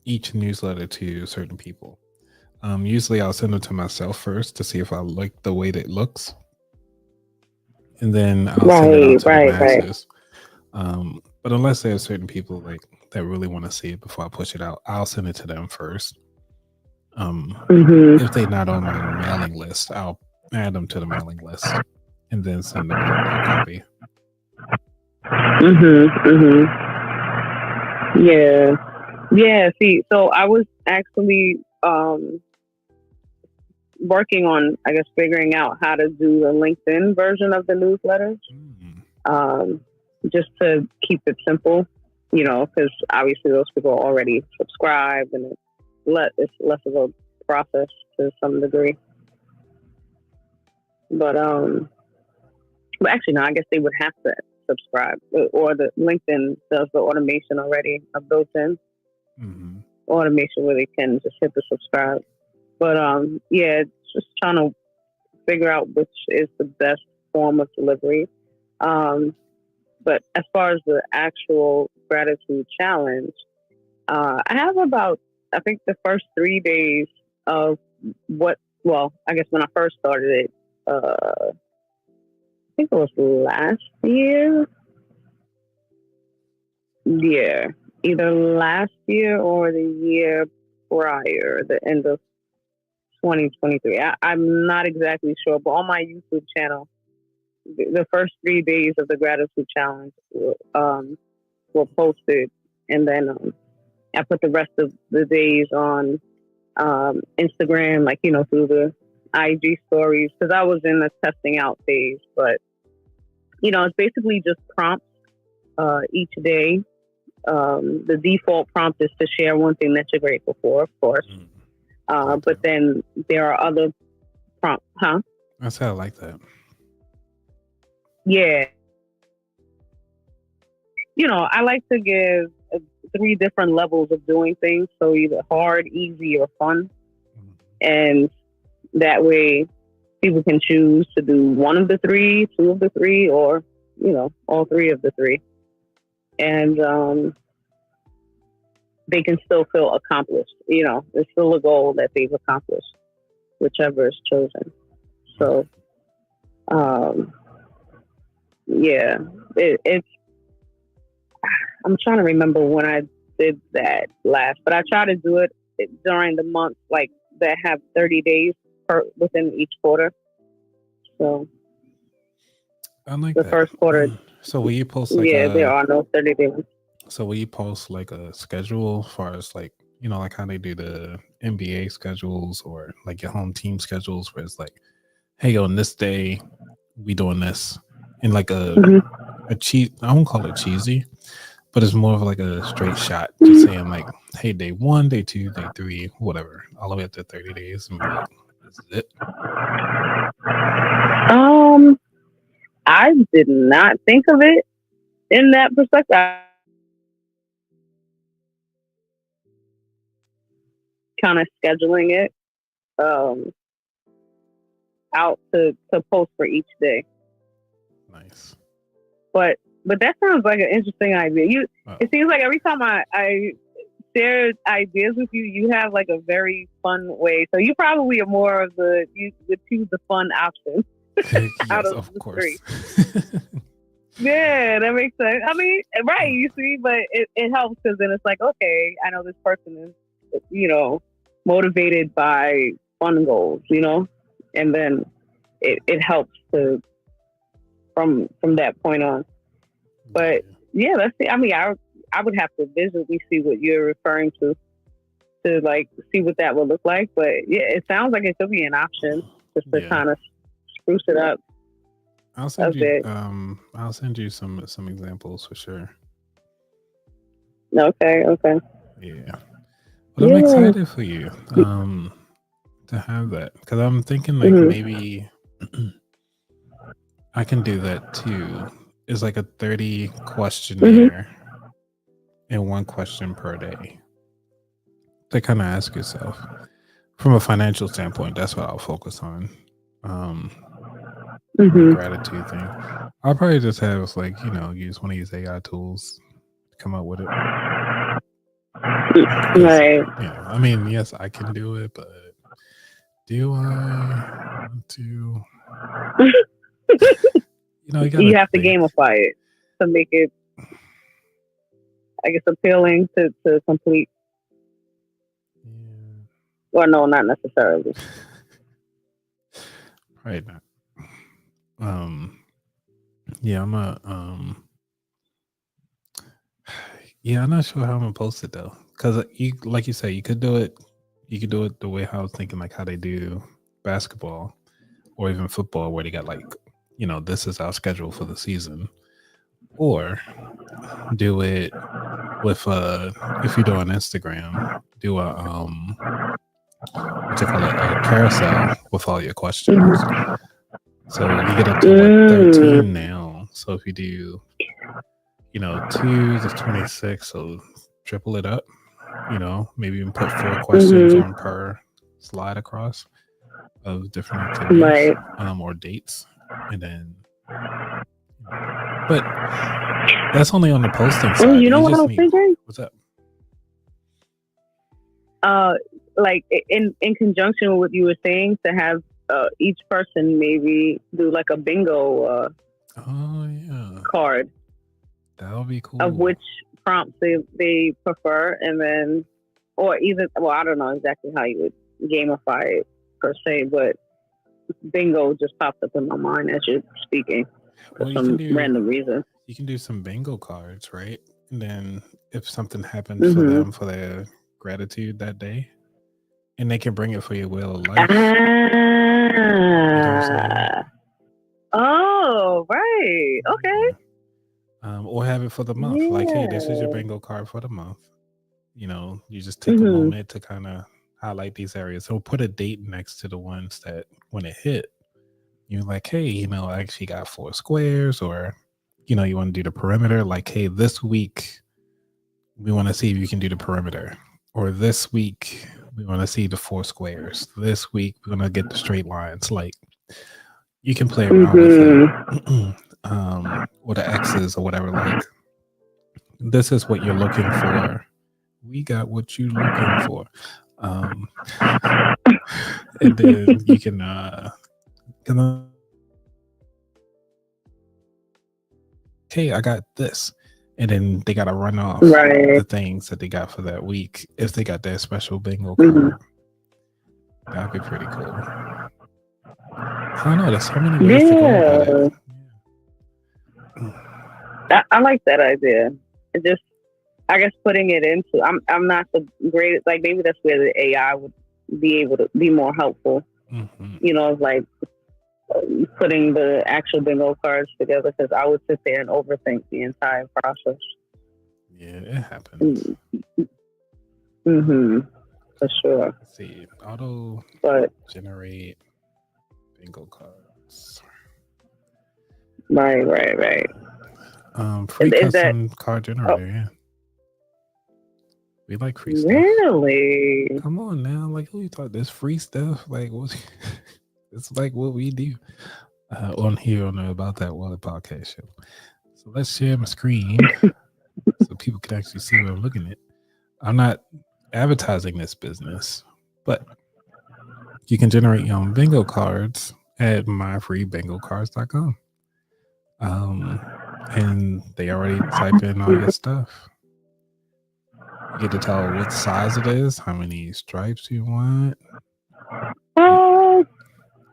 each newsletter to certain people. Usually I'll send them to myself first to see if I like the way that it looks, and then I'll send it out to the Right. masses. But unless there's certain people like that really want to see it before I push it out, I'll send it to them first. Mm-hmm. If they're not on my mailing list, I'll add them to the mailing list and then send them a copy. Yeah. See, so I was actually working on, I guess, figuring out how to do the LinkedIn version of the newsletters, just to keep it simple, because obviously those people are already subscribed, and it's less of a process to some degree. But actually, no, I guess they would have to subscribe, or the LinkedIn does the automation already, a built-in automation where they can just hit the subscribe. But it's just trying to figure out which is the best form of delivery. But as far as the actual gratitude challenge, I have about, I think, the first 3 days of I guess when I first started it, I think it was last year. Yeah, either last year or the year prior, the end of 2023. I'm not exactly sure, but on my YouTube channel, the first 3 days of the gratitude challenge were posted, and then I put the rest of the days on Instagram, like through the IG stories, because I was in the testing out phase. But it's basically just prompts each day. The default prompt is to share one thing that you're grateful for, of course. But then there are other prompts, huh? I said I like that. Yeah. I like to give 3 different levels of doing things. So either hard, easy, or fun. And that way people can choose to do one of the 3, 2 of the 3, or, all 3 of the 3. And they can still feel accomplished. It's still a goal that they've accomplished, whichever is chosen. So, it's, I'm trying to remember when I did that last, but I try to do it during the month, like that have 30 days within each quarter. So I like the that. first quarter. So will you post like there are no 30 days. So will you post like a schedule as far as like, like how they do the NBA schedules or like your home team schedules where it's like, hey, on this day we doing this, and like a cheat, I won't call it cheesy, but it's more of like a straight shot, just saying like, hey, day 1, day 2, day 3, whatever, all the way up to 30 days, and be like, this is it. I did not think of it in that perspective. Kind of scheduling it out to post for each day. Nice. But that sounds like an interesting idea. It seems like every time I share ideas with you, you have like a very fun way. So you probably are more of you would choose the fun option. Yes, of course. 3. Yeah, that makes sense. I mean, right, you see, but it helps because then it's like, okay, I know this person is, motivated by fun goals, and then it helps to from that point on. But yeah, let's see. I mean, I would have to visually see what you're referring to like see what that would look like. But yeah, it sounds like it could be an option just to kind of spruce it up. I'll send you. I'll send you some examples for sure. Okay. Yeah. But I'm Yeah. excited for you to have that because I'm thinking like Mhm. maybe I can do that too. It's like a 30 questionnaire and one question per day to kind of ask yourself from a financial standpoint. That's what I'll focus on. The Mhm. gratitude thing. I'll probably just have like, use one of these AI tools to come up with it. 'Cause, Right. I mean, yes, I can do it, but do I want to? You gotta You have to think. gamify it to make it, I guess, appealing to complete. Yeah, Or no, not necessarily. probably not. Yeah, yeah, I'm not sure how I'm gonna post it though, because you, like you say, you could do it. You could do it the way I was thinking, like how they do basketball or even football, where they got like, this is our schedule for the season, or do it with if you do on Instagram, do a what you call it, a carousel with all your questions. So you get up to what 13 now. So if you do 2 to 26, so triple it up, maybe even put 4 questions on per slide across of different activities Right. or dates, and then but that's only on the posting Oh, side. you know You what just I'm need, thinking? what's up? Like in conjunction with what you were saying, to have each person maybe do like a bingo Oh yeah, card that would be cool. of which prompts they prefer, and then, or either, well, I don't know exactly how you would gamify it per se, but bingo just popped up in my mind as you're speaking for Well, some random reason. you can do some bingo cards, right? And then if something happened for them for their gratitude that day, and they can bring it for your wheel of life. You know what I'm saying? Oh, right. Okay. Or have it for the month. Like, hey, this is your bingo card for the month. You just take a moment to kind of highlight these areas. So put a date next to the ones that when it hit, you're like, hey, I actually got 4 squares, or you want to do the perimeter. Like, hey, this week we want to see if you can do the perimeter, or this week we want to see the 4 squares. This week we're gonna get the straight lines. Like, you can play around with it, or the X's or whatever. Like, this is what you're looking for. We got what you're looking for. And then you can hey, I got this. And then they got to run off the things that they got for that week if they got their special bingo card. That'd be pretty cool. I don't know. There's so many ways to go about it. I like that idea. It just, I guess, putting it into, I'm not the greatest, like maybe that's where the AI would be able to be more helpful. Like putting the actual bingo cards together, because I would sit there and overthink the entire process. Yeah, it happens. For sure. Let's see, auto generate bingo cards. Right. Free custom card generator. Yeah, we like free stuff. Really? Come on now, like, who you thought this free stuff? Like, what? It's like what we do on here on the About That Water podcast show. So let's share my screen so people can actually see what I'm looking at. I'm not advertising this business, but you can generate your own bingo cards at myfreebingocards.com. And they already type in all your stuff. You get to tell what size it is, how many stripes you want.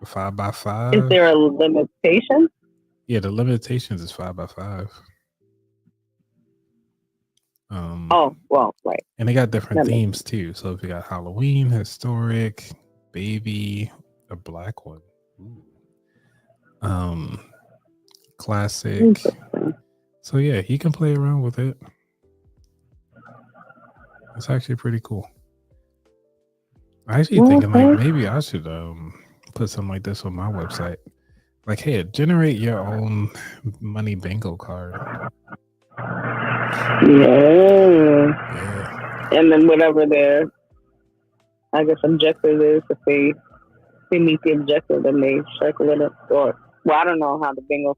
5x5. Is there a limitation? Yeah, the limitations is 5x5. Right. And they got different themes too. So if you got Halloween, historic, baby, a black one, classic. So yeah, you can play around with it. It's actually pretty cool. I actually thinking like Okay. maybe I should put something like this on my website. Like, hey, generate your own money bingo card. Yeah. Yeah. And then whatever their, I guess, objective is, if they meet the objective, then they circle it up. Or, well, I don't know how the bingo,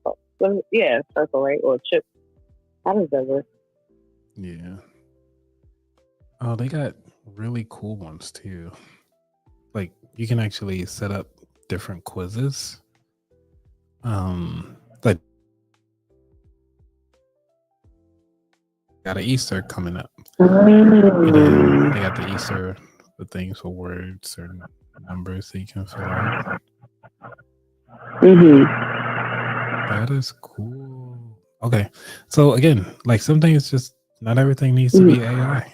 yeah, circle, right? Or chip. How does that work? Yeah. Oh, they got really cool ones too. Like you can actually set up different quizzes. Like got an Easter coming up. And then they got the Easter the things for words or numbers that you can fill out. Mm-hmm. That is cool. Okay. So again, like some things just not everything needs to be AI.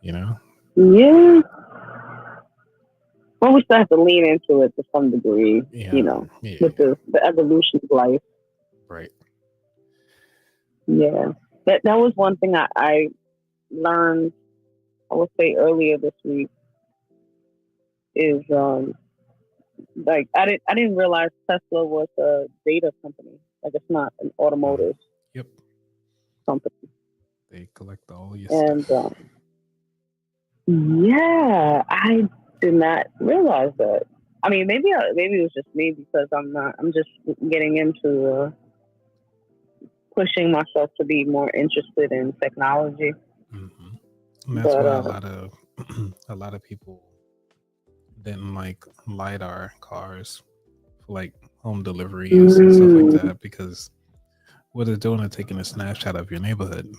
You know? Yeah. Well, we still have to lean into it to some degree, Yeah. you know, Yeah. with the evolution of life. Right. Yeah. That was one thing I learned, I would say earlier this week, is like I didn't realize Tesla was a data company. Like it's not an automotive Yep. company. They collect all your And stuff. yeah, I did not realize that. I mean, maybe maybe it was just me because I'm just getting into pushing myself to be more interested in technology. Mm-hmm. And that's But why a lot of people didn't like LiDAR cars for like home deliveries and stuff like that because what it's doing is taking a snapshot of your neighborhood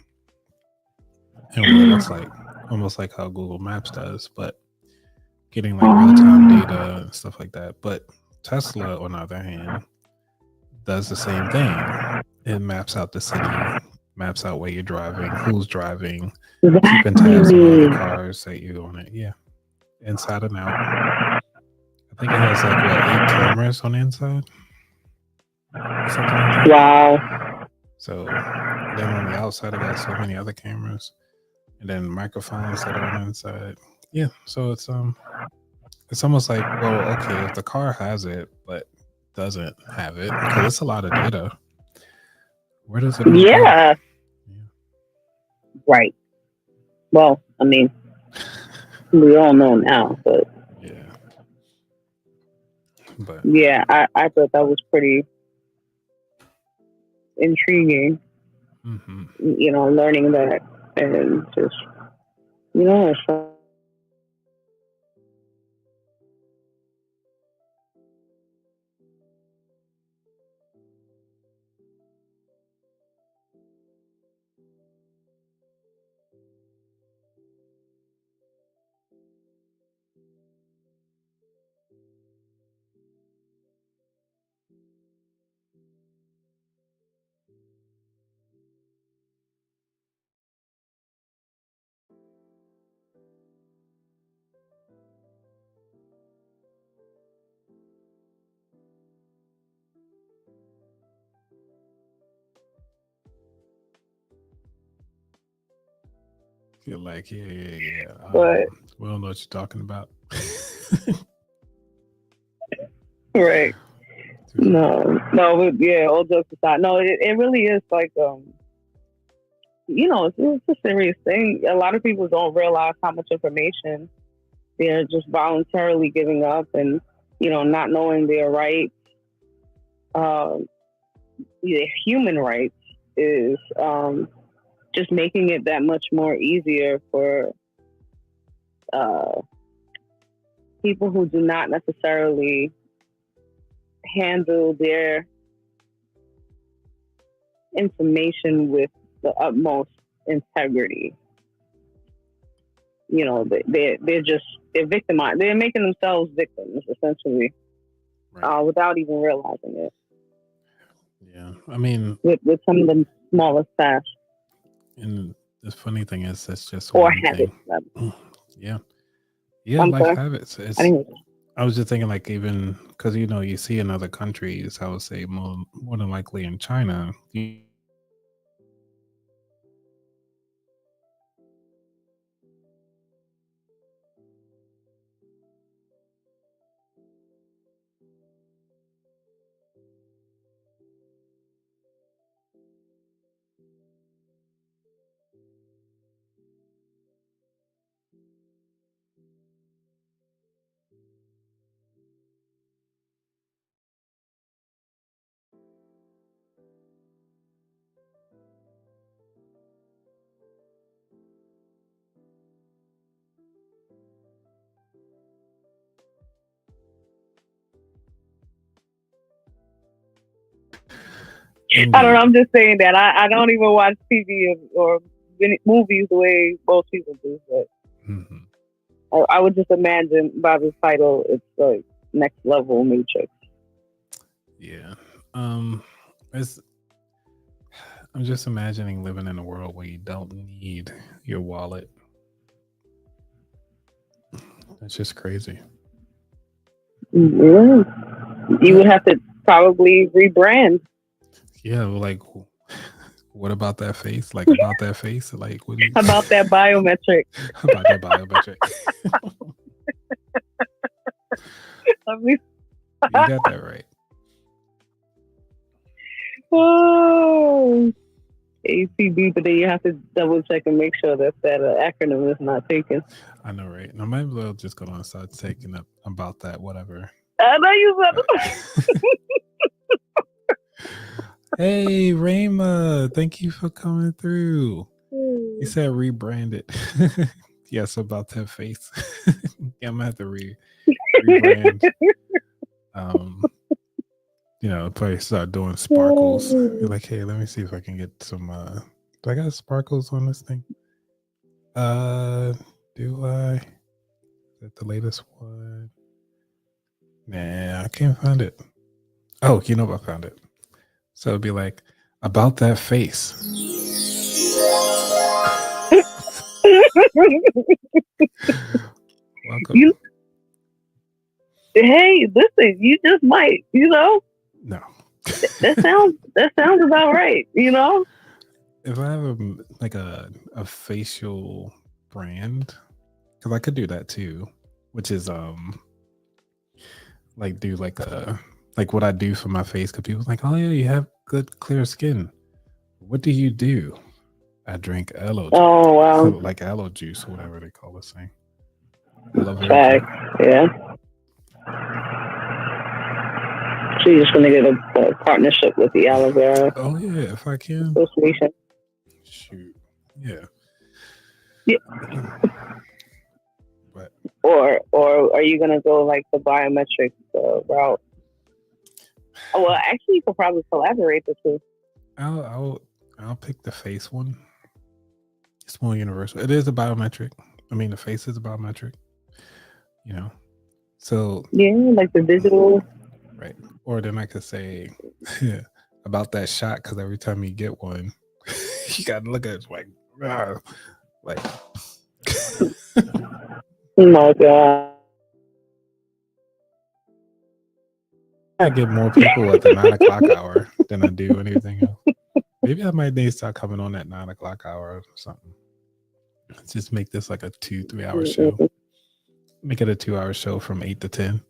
and what it looks like, almost like how Google Maps does, but getting like real time data and stuff like that. But Tesla, on the other hand, does the same thing. It maps out the city, maps out where you're driving, who's driving, keeping tabs on all the cars that you on it. Yeah, inside and out. I think it has like what 8 cameras on the inside, or something like that. wow. So then on the outside, I got so many other cameras, and then microphones that are on the inside. Yeah, so it's almost like, well, okay, if the car has it but doesn't have it, because it's a lot of data. Where does it all go? Yeah. Yeah. Right. Well, I mean, we all know now, but Yeah. But yeah, I thought that was pretty intriguing. mm-hmm. You know, learning that and just it's You're like, yeah. but We don't know what you're talking about. right. No, but yeah, all jokes aside, no, it really is like it's a serious thing. A lot of people don't realize how much information they're just voluntarily giving up, and not knowing their rights, their human rights, is just making it that much more easier for people who do not necessarily handle their information with the utmost integrity. They're victimized. They're making themselves victims essentially, Right. without even realizing it. Yeah. I mean, With some of the smallest tasks and the funny thing is, that's just or one habits. thing. Yeah. Yeah. I'm Like sorry. habits. I didn't. I was just thinking, like, even because you see in other countries, I would say more than likely in China, I don't know. I'm just saying that I don't even watch TV or movies the way most people do. But Mhm. I would just imagine by the title, it's like next level Matrix. Yeah. It's I'm just imagining living in a world where you don't need your wallet. It's just crazy. Yeah. You would have to probably rebrand. Yeah, like what about that face? Like about that face? Like what do you About that biometric. about that biometric? I mean, You got that right. oh, ACB, but then you have to double check and make sure that acronym is not taken. I know, right? I might as well just go on and start taking up about that, whatever. I know you said Hey, Rayma, thank you for coming through. You said rebranded. Yes, about that face. Yeah, I'm gonna have to rebrand. Probably start doing sparkles. You're like, hey, let me see if I can get some. Do I got sparkles on this thing? Do I? Is that the latest one? Nah, I can't find it. Oh, I found it. So it'd be like about that face. Welcome. Hey, listen, you just might, No. that sounds about right, If I have a facial brand, because I could do that too, which is like do like what I do for my face, because people's like, oh yeah, you have good clear skin. What do you do? I drink aloe juice. Oh wow. Like aloe juice or whatever they call this thing. Aloe vera Fact. Yeah. So you're just gonna get a partnership with the aloe vera Oh yeah, if I can. association. Shoot. Yeah. Yeah. But or are you gonna go like the biometric route? Oh, well, actually, you could probably collaborate the two. I'll pick the face one. It's more universal. It is a biometric. I mean, the face is a biometric. So yeah, like the digital. Right. Or then I could say about that shot, because every time you get one, you gotta look at it like. Oh my god. I get more people at the 9:00 hour than I do anything else. Maybe I might need to start coming on at 9:00 hour or something. Let's just make this like a 2-3 hour show. Make it a 2-hour show from 8 to 10.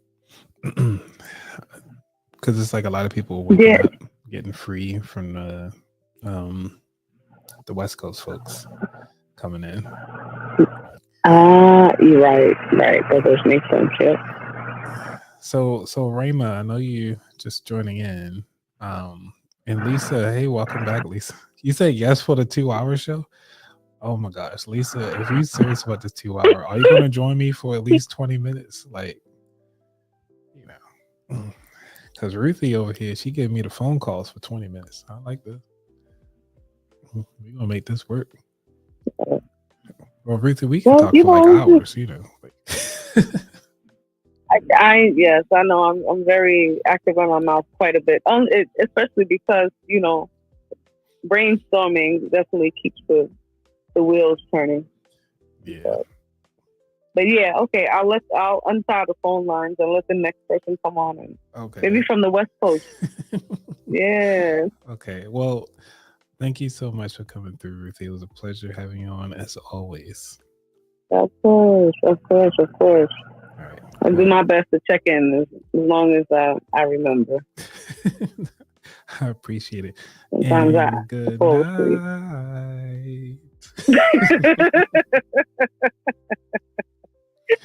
Because it's like a lot of people waking up, getting free from the West Coast folks coming in. You're right. That does make sense. Yeah. So Rayma, I know you just joining in. And Lisa, hey, welcome back, Lisa. You said yes for the 2-hour show? Oh my gosh, Lisa, if you're serious about this 2-hour, are you gonna join me for at least 20 minutes? Like, because Ruthie over here, she gave me the phone calls for 20 minutes. I like this. We're gonna make this work. Well, Ruthie, we can talk for like hours, Yes, I know. I'm very active on my mouth quite a bit. Especially because brainstorming definitely keeps the wheels turning. Yeah. But yeah, okay. I'll untie the phone lines and let the next person come on and maybe from the West Coast. Yeah. Okay. Well, thank you so much for coming through, Ruthie. It was a pleasure having you on as always. Of course. All right. I'll do my best to check in as long as I remember. I appreciate it. Sometimes I And good fall asleep. night.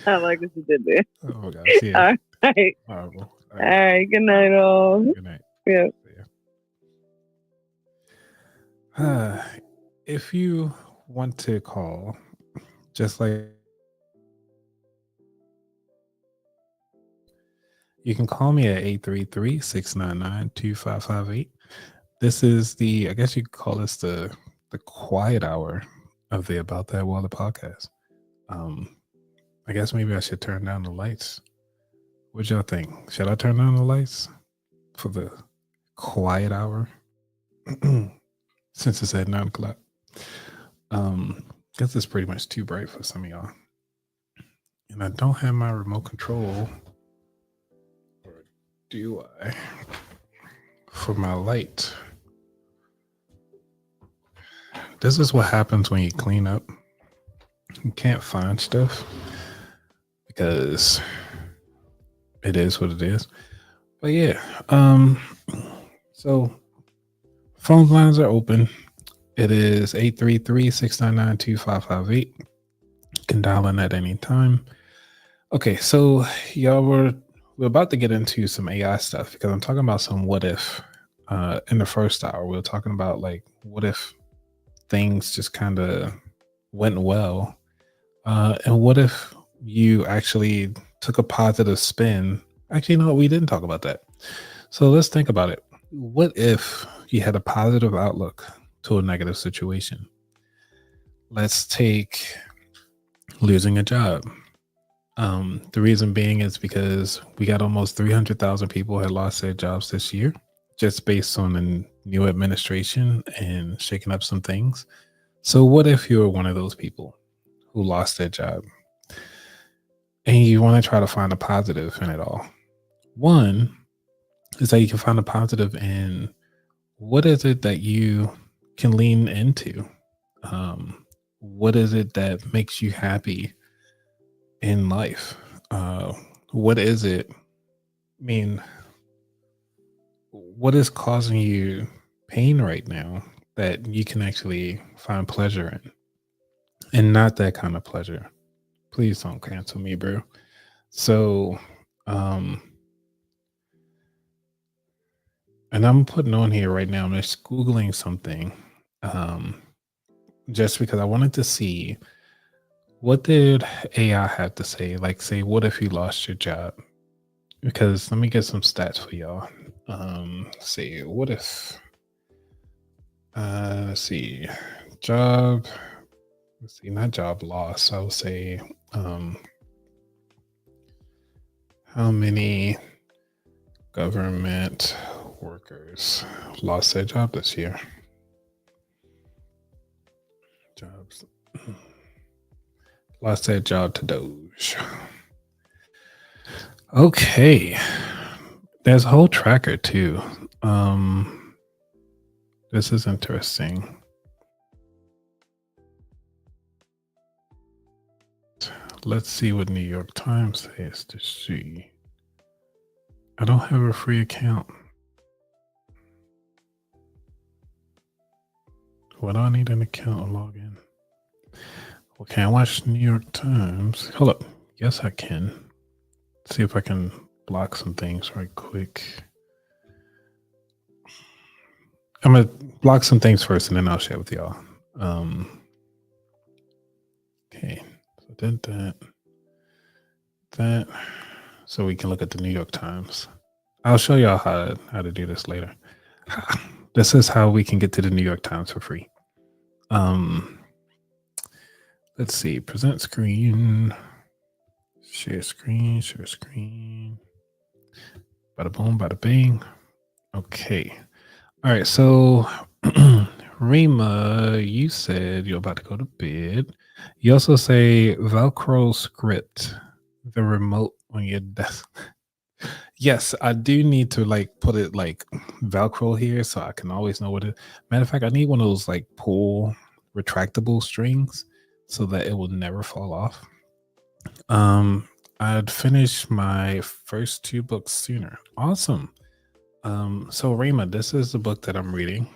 I like what you did there. Oh my gosh, yeah. All right. Horrible. All All right. right. Good night, all. Good night. Yeah. If you want to call, just like you can call me at 833-699-2558. This is I guess you could call this the quiet hour of the About That Water podcast. I guess maybe I should turn down the lights. What y'all think? Should I turn down the lights for the quiet hour? Since it's at 9 o'clock. Guess it's pretty much too bright for some of y'all. And I don't have my remote control. Or do I? For my light. This is what happens when you clean up. You can't find stuff because it is what it is. But yeah, so phone lines are open. It is 833-699-2558. You can dial in at any time. Okay, so y'all we're about to get into some AI stuff because I'm talking about some what if. In the first hour, we were talking about like what if things just kind of went well, and what if you actually took a positive spin. Actually, no, we didn't talk about that. So let's think about it. What if you had a positive outlook to a negative situation? Let's take losing a job. The reason being is because we got almost 300,000 people had lost their jobs this year, just based on the new administration and shaking up some things. So what if you're one of those people who lost their job and you want to try to find a positive in it all? One is that you can find a positive in what is it that you can lean into? What is it that makes you happy in life? What is it? I mean, what is causing you pain right now that you can actually find pleasure in? And not that kind of pleasure. Please don't cancel me, bro. So, and I'm putting on here right now, I'm just Googling something, just because I wanted to see what did AI have to say? Like, say, what if you lost your job? Because let me get some stats for y'all. See, what if, let's see, job, let's see, not job loss. I would say, how many government workers lost their job this year? Jobs. Lost their job to Doge. Okay. There's a whole tracker too. This is interesting. Let's see what New York Times says to see. I don't have a free account. What do I need an account to log in? Well, can I watch New York Times? Hold up. Yes, I can. See if I can block some things right quick. I'm going to block some things first and then I'll share with y'all. Okay. So did that. So we can look at the New York Times. I'll show y'all how to do this later. This is how we can get to the New York Times for free. Let's see. Present screen. Share screen. Bada boom, bada bing. Okay. All right. So, Rima, you said you're about to go to bed. You also say Velcro script, the remote on your desk. Yes, I do need to like put it like Velcro here so I can always know what it. Matter of fact, I need one of those like pull retractable strings so that it will never fall off. I'd finish my first 2 books sooner. Awesome. So Rayma, this is the book that I'm reading.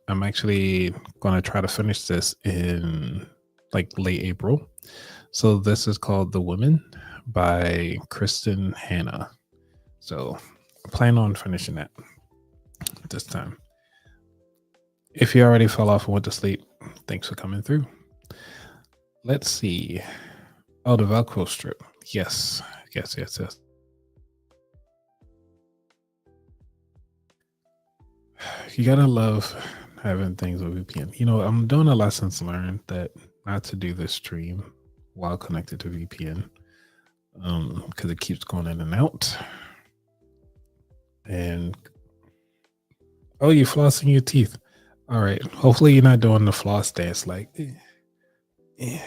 I'm actually going to try to finish this in like late April. So this is called The Women by Kristen Hanna. So I plan on finishing that this time. If you already fell off and went to sleep, thanks for coming through. Let's see. Oh, the Velcro strip. Yes. You gotta love having things with VPN. You know, I'm doing a lessons learned that not to do this stream while connected to VPN, because it keeps going in and out. And oh, you're flossing your teeth. All right. Hopefully, you're not doing the floss dance like. And,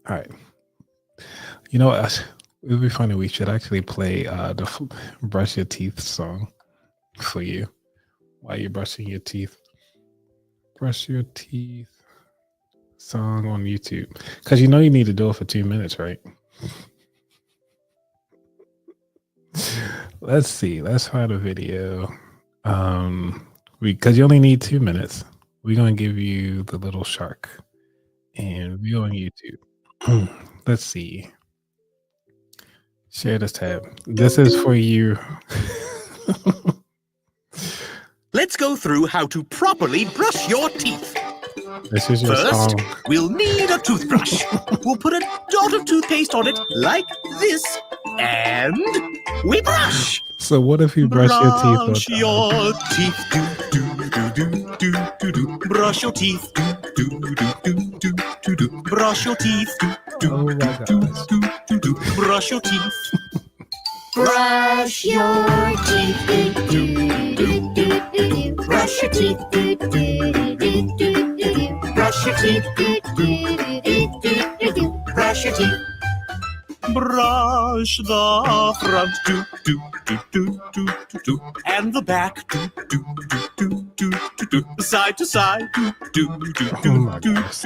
all right. You know what? It would be funny. We should actually play the brush your teeth song for you while you're brushing your teeth. Brush your teeth song on YouTube, because you know you need to do it for 2 minutes, right? Let's see. Let's find a video. Because you only need 2 minutes. We're gonna give you the little shark, and we're on YouTube. Let's see. Share this tab. This is for you. Let's go through how to properly brush your teeth. This is your First, song. we'll need a toothbrush. We'll put a dot of toothpaste on it like this, and we brush. So what if you brush your teeth on Brush time? your teeth, do. Brush your teeth, do. Brush your teeth, Oh my gosh. do. Brush your teeth. Brush your teeth, do do do do do. Brush your teeth, do do do do do. Brush your teeth, do do do do do. Brush your teeth. Brush the front, do, and the back, do, side to side, do, Oh my gosh.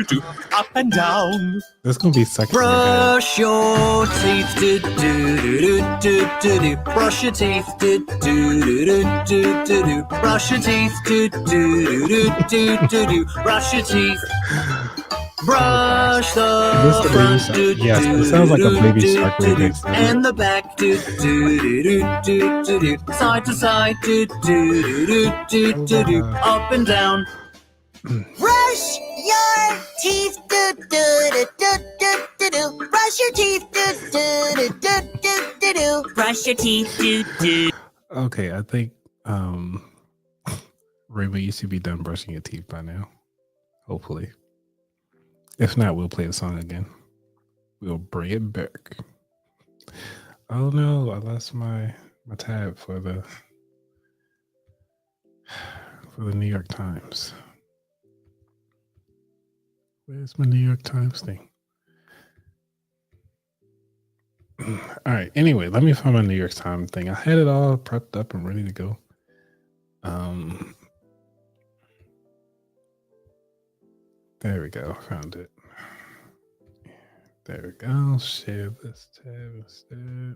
up and down. This is gonna be sucking. Brush your teeth, do. Brush your teeth, do. Brush your teeth, do. Brush your teeth. Brush Is the this the baby front, shark? Yes, it sounds like a baby shark remix. and the back, do. Side to side, do. Up and down. Brush your teeth, do do do do do do. Brush your teeth, do do do do do do. Brush your teeth, do. Okay, I think Raymond, you should be done brushing your teeth by now. Hopefully. If not, we'll play the song again. We'll bring it back. Oh no, I lost my tab for the New York Times. Where's my New York Times thing? All right. Anyway, let me find my New York Times thing. I had it all prepped up and ready to go. There we go. Found it. There we go. Share this tab instead.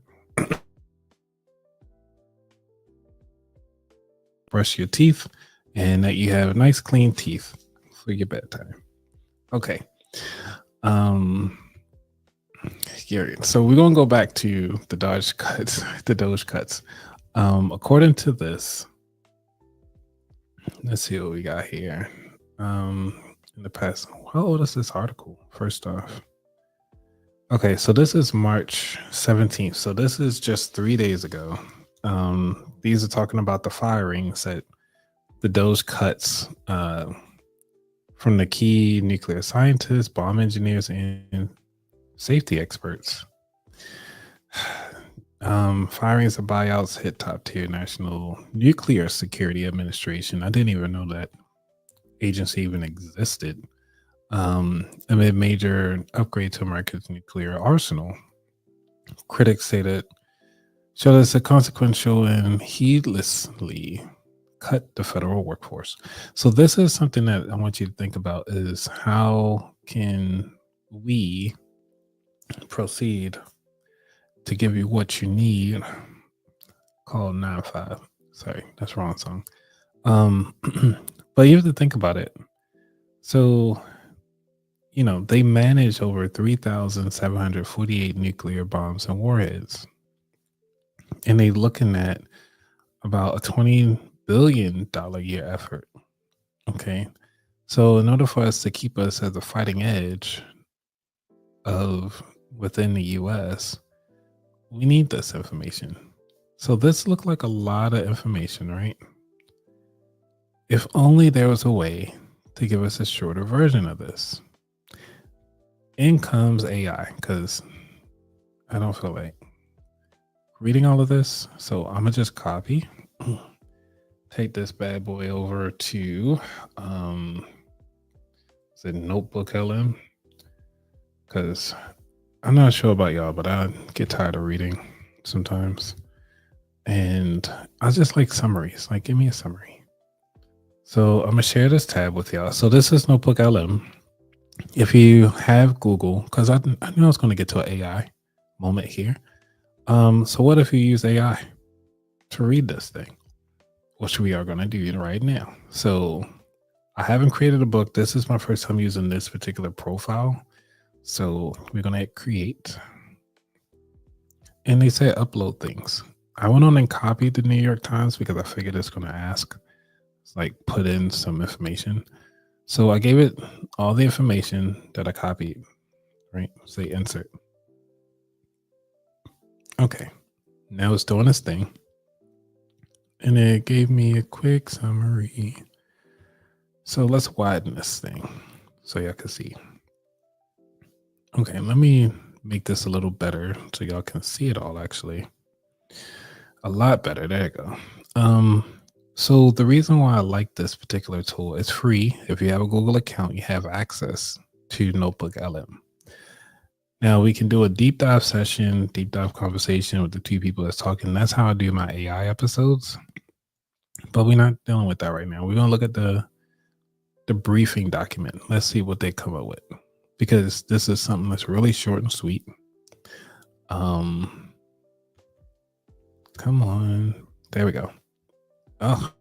Brush your teeth, and that you have nice clean teeth for your bedtime. Okay. Here, so we're gonna go back to the Doge cuts. The Doge cuts. According to this, let's see what we got here. In the past, how old is this article? First off, okay, so this is March 17th. So this is just 3 days ago. These are talking about the firings that the Doge cuts from the key nuclear scientists, bomb engineers, and safety experts. Firings and buyouts hit top tier National Nuclear Security Administration. I didn't even know that agency even existed. Amid major upgrade to America's nuclear arsenal. Critics say that show us a consequential and heedlessly cut the federal workforce. So this is something that I want you to think about: is how can we proceed to give you what you need. Called 9-5. Sorry, that's the wrong song. But you have to think about it. So, they manage over 3,748 nuclear bombs and warheads. And they're looking at about a $20 billion a year effort. Okay. So in order for us to keep us at the fighting edge of within the US, we need this information. So this looked like a lot of information, right? If only there was a way to give us a shorter version of this. In comes AI, because I don't feel like reading all of this. So I'm gonna just copy, take this bad boy over to is it Notebook LM? Because I'm not sure about y'all, but I get tired of reading sometimes. And I just like summaries. Like, give me a summary. So I'm gonna share this tab with y'all. So this is Notebook LM. If you have Google, because I knew I was going to get to an AI moment here. So what if you use AI to read this thing, which we are going to do right now. So I haven't created a book. This is my first time using this particular profile. So we're going to hit create. And they say upload things. I went on and copied the New York Times because I figured it's going to ask, like, put in some information. So I gave it all the information that I copied, right? Say insert. Okay. Now it's doing its thing. And it gave me a quick summary. So let's widen this thing so y'all can see. Okay, let me make this a little better so y'all can see it all actually. A lot better. There you go. So the reason why I like this particular tool, it's free. If you have a Google account, you have access to Notebook LM. Now we can do a deep dive session, deep dive conversation with the two people that's talking. That's how I do my AI episodes. But we're not dealing with that right now. We're gonna look at the briefing document. Let's see what they come up with. Because this is something that's really short and sweet. Come on. There we go. Oh.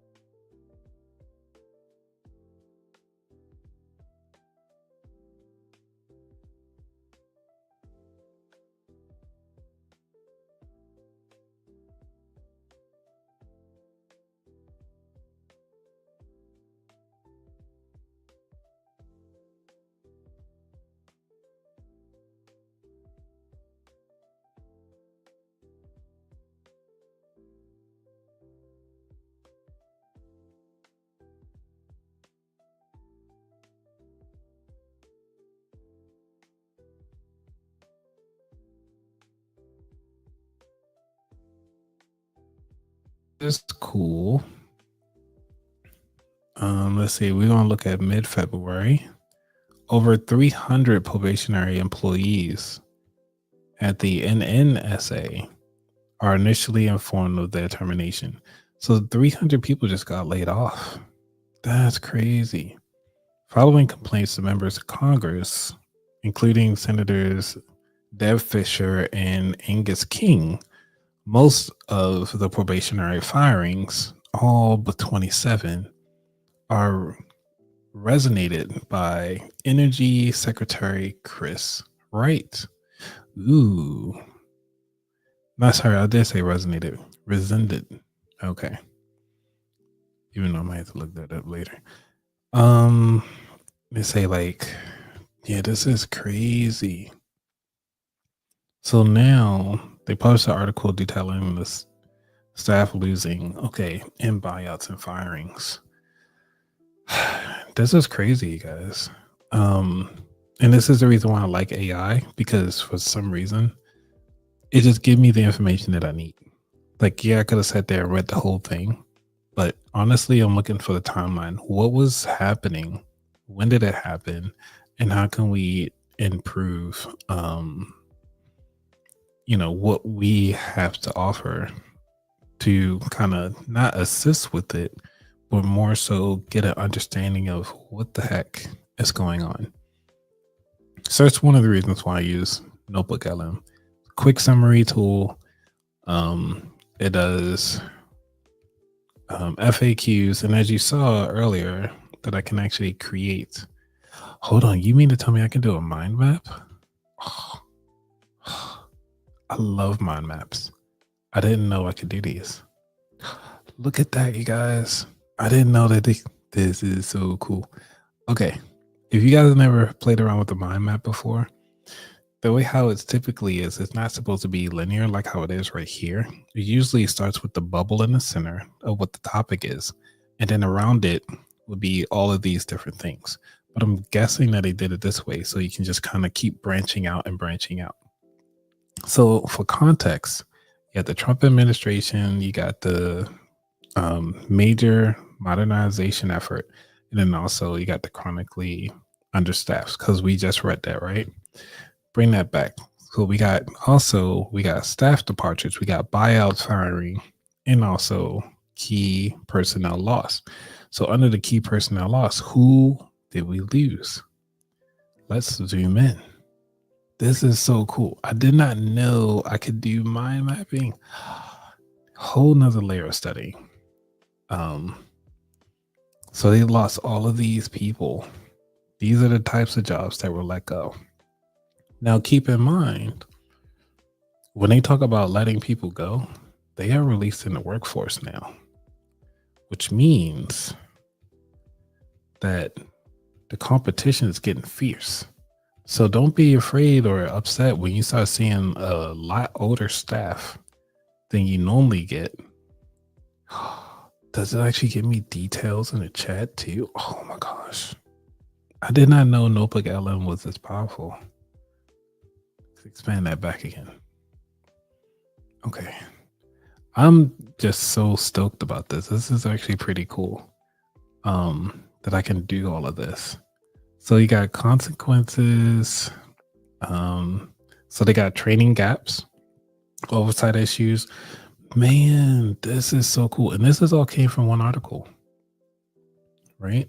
This is cool. Let's see. We're gonna look at mid-February. Over 300 probationary employees at the NNSA are initially informed of their termination. So 300 people just got laid off. That's crazy. Following complaints to members of Congress, including Senators Deb Fisher and Angus King, most of the probationary firings, all but 27, are resonated by Energy Secretary Chris Wright. Ooh. Not sorry, I did say resonated. Rescinded. Okay. Even though I might have to look that up later. They say like, yeah, this is crazy. So now they published an article detailing this staff losing, in buyouts and firings. This is crazy, you guys. And this is the reason why I like AI, because for some reason, it just gives me the information that I need. Like, yeah, I could have sat there and read the whole thing, but honestly, I'm looking for the timeline. What was happening? When did it happen? And how can we improve, what we have to offer to kind of not assist with it, but more so get an understanding of what the heck is going on. So that's one of the reasons why I use Notebook LM. Quick summary tool. It does FAQs, and as you saw earlier, that I can actually create. Hold on, you mean to tell me I can do a mind map? I love mind maps. I didn't know I could do these. Look at that, you guys. I didn't know that this is so cool. Okay, if you guys never played around with the mind map before, the way how it's typically is, it's not supposed to be linear like how it is right here. It usually starts with the bubble in the center of what the topic is, and then around it would be all of these different things. But I'm guessing that they did it this way so you can just kind of keep branching out and branching out. So for context, you got the Trump administration, you got the major modernization effort, and then also you got the chronically understaffed, because we just read that, right? Bring that back. So we got staff departures, we got buyouts, firing, and also key personnel loss. So under the key personnel loss, who did we lose? Let's zoom in. This is so cool. I did not know I could do mind mapping. Whole nother layer of study. So they lost all of these people. These are the types of jobs that were let go. Now keep in mind, when they talk about letting people go, they are released in the workforce now, which means that the competition is getting fierce. So don't be afraid or upset when you start seeing a lot older staff than you normally get. Does it actually give me details in the chat too? Oh my gosh. I did not know Notebook LM was this powerful. Let's expand that back again. Okay. I'm just so stoked about this. This is actually pretty cool. That I can do all of this. So you got consequences. So they got training gaps, oversight issues. Man, this is so cool. And this is all came from one article, right?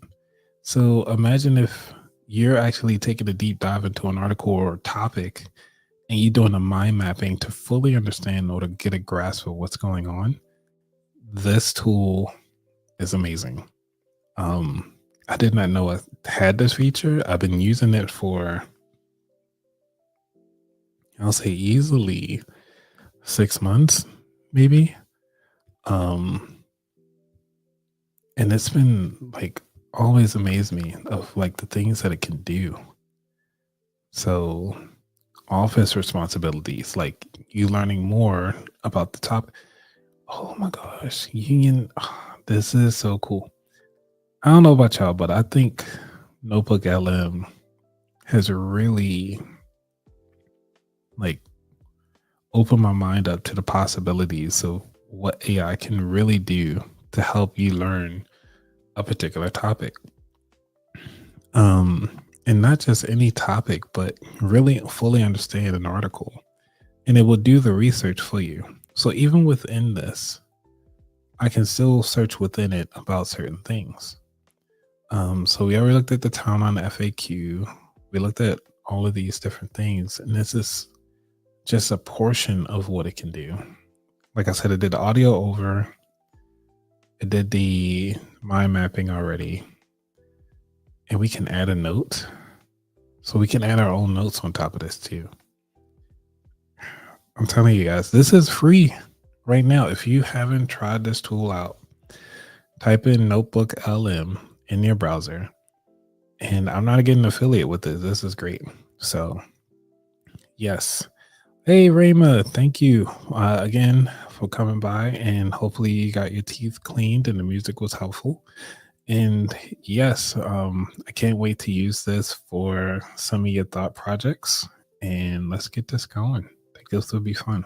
So imagine if you're actually taking a deep dive into an article or topic and you're doing a mind mapping to fully understand or to get a grasp of what's going on. This tool is amazing. I did not know I had this feature. I've been using it for, I'll say easily 6 months, maybe. And it's been like always amazed me of like the things that it can do. So office responsibilities, like you learning more about the topic. Oh my gosh, union. This is so cool. I don't know about y'all, but I think Notebook LM has really like opened my mind up to the possibilities of what AI can really do to help you learn a particular topic. And not just any topic, but really fully understand an article. And it will do the research for you. So even within this, I can still search within it about certain things. So we already looked at the town on the FAQ. We looked at all of these different things, and this is just a portion of what it can do. Like I said, it did audio over. It did the mind mapping already. And we can add a note. So we can add our own notes on top of this too. I'm telling you guys, this is free right now. If you haven't tried this tool out, type in Notebook LM in your browser. And I'm not getting an affiliate with it. This is great. So yes. Hey Rayma, thank you again for coming by, and hopefully you got your teeth cleaned and the music was helpful. And yes, I can't wait to use this for some of your thought projects, and let's get this going. I think this will be fun.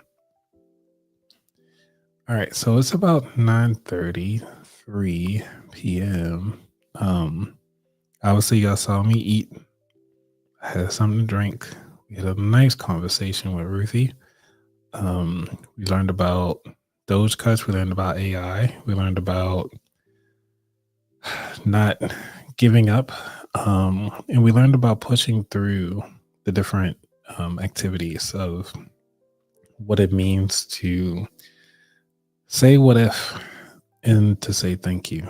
All right, so it's about 9:33 p.m. Obviously y'all saw me eat. I had something to drink. We had a nice conversation with Ruthie. We learned about Doge cuts. We learned about AI. We learned about not giving up. And we learned about pushing through the different activities of what it means to say what if and to say thank you.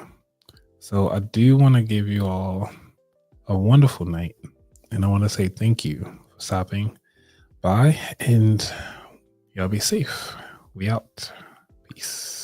So I do want to give you all a wonderful night, and I want to say thank you for stopping by, and y'all be safe. We out. Peace.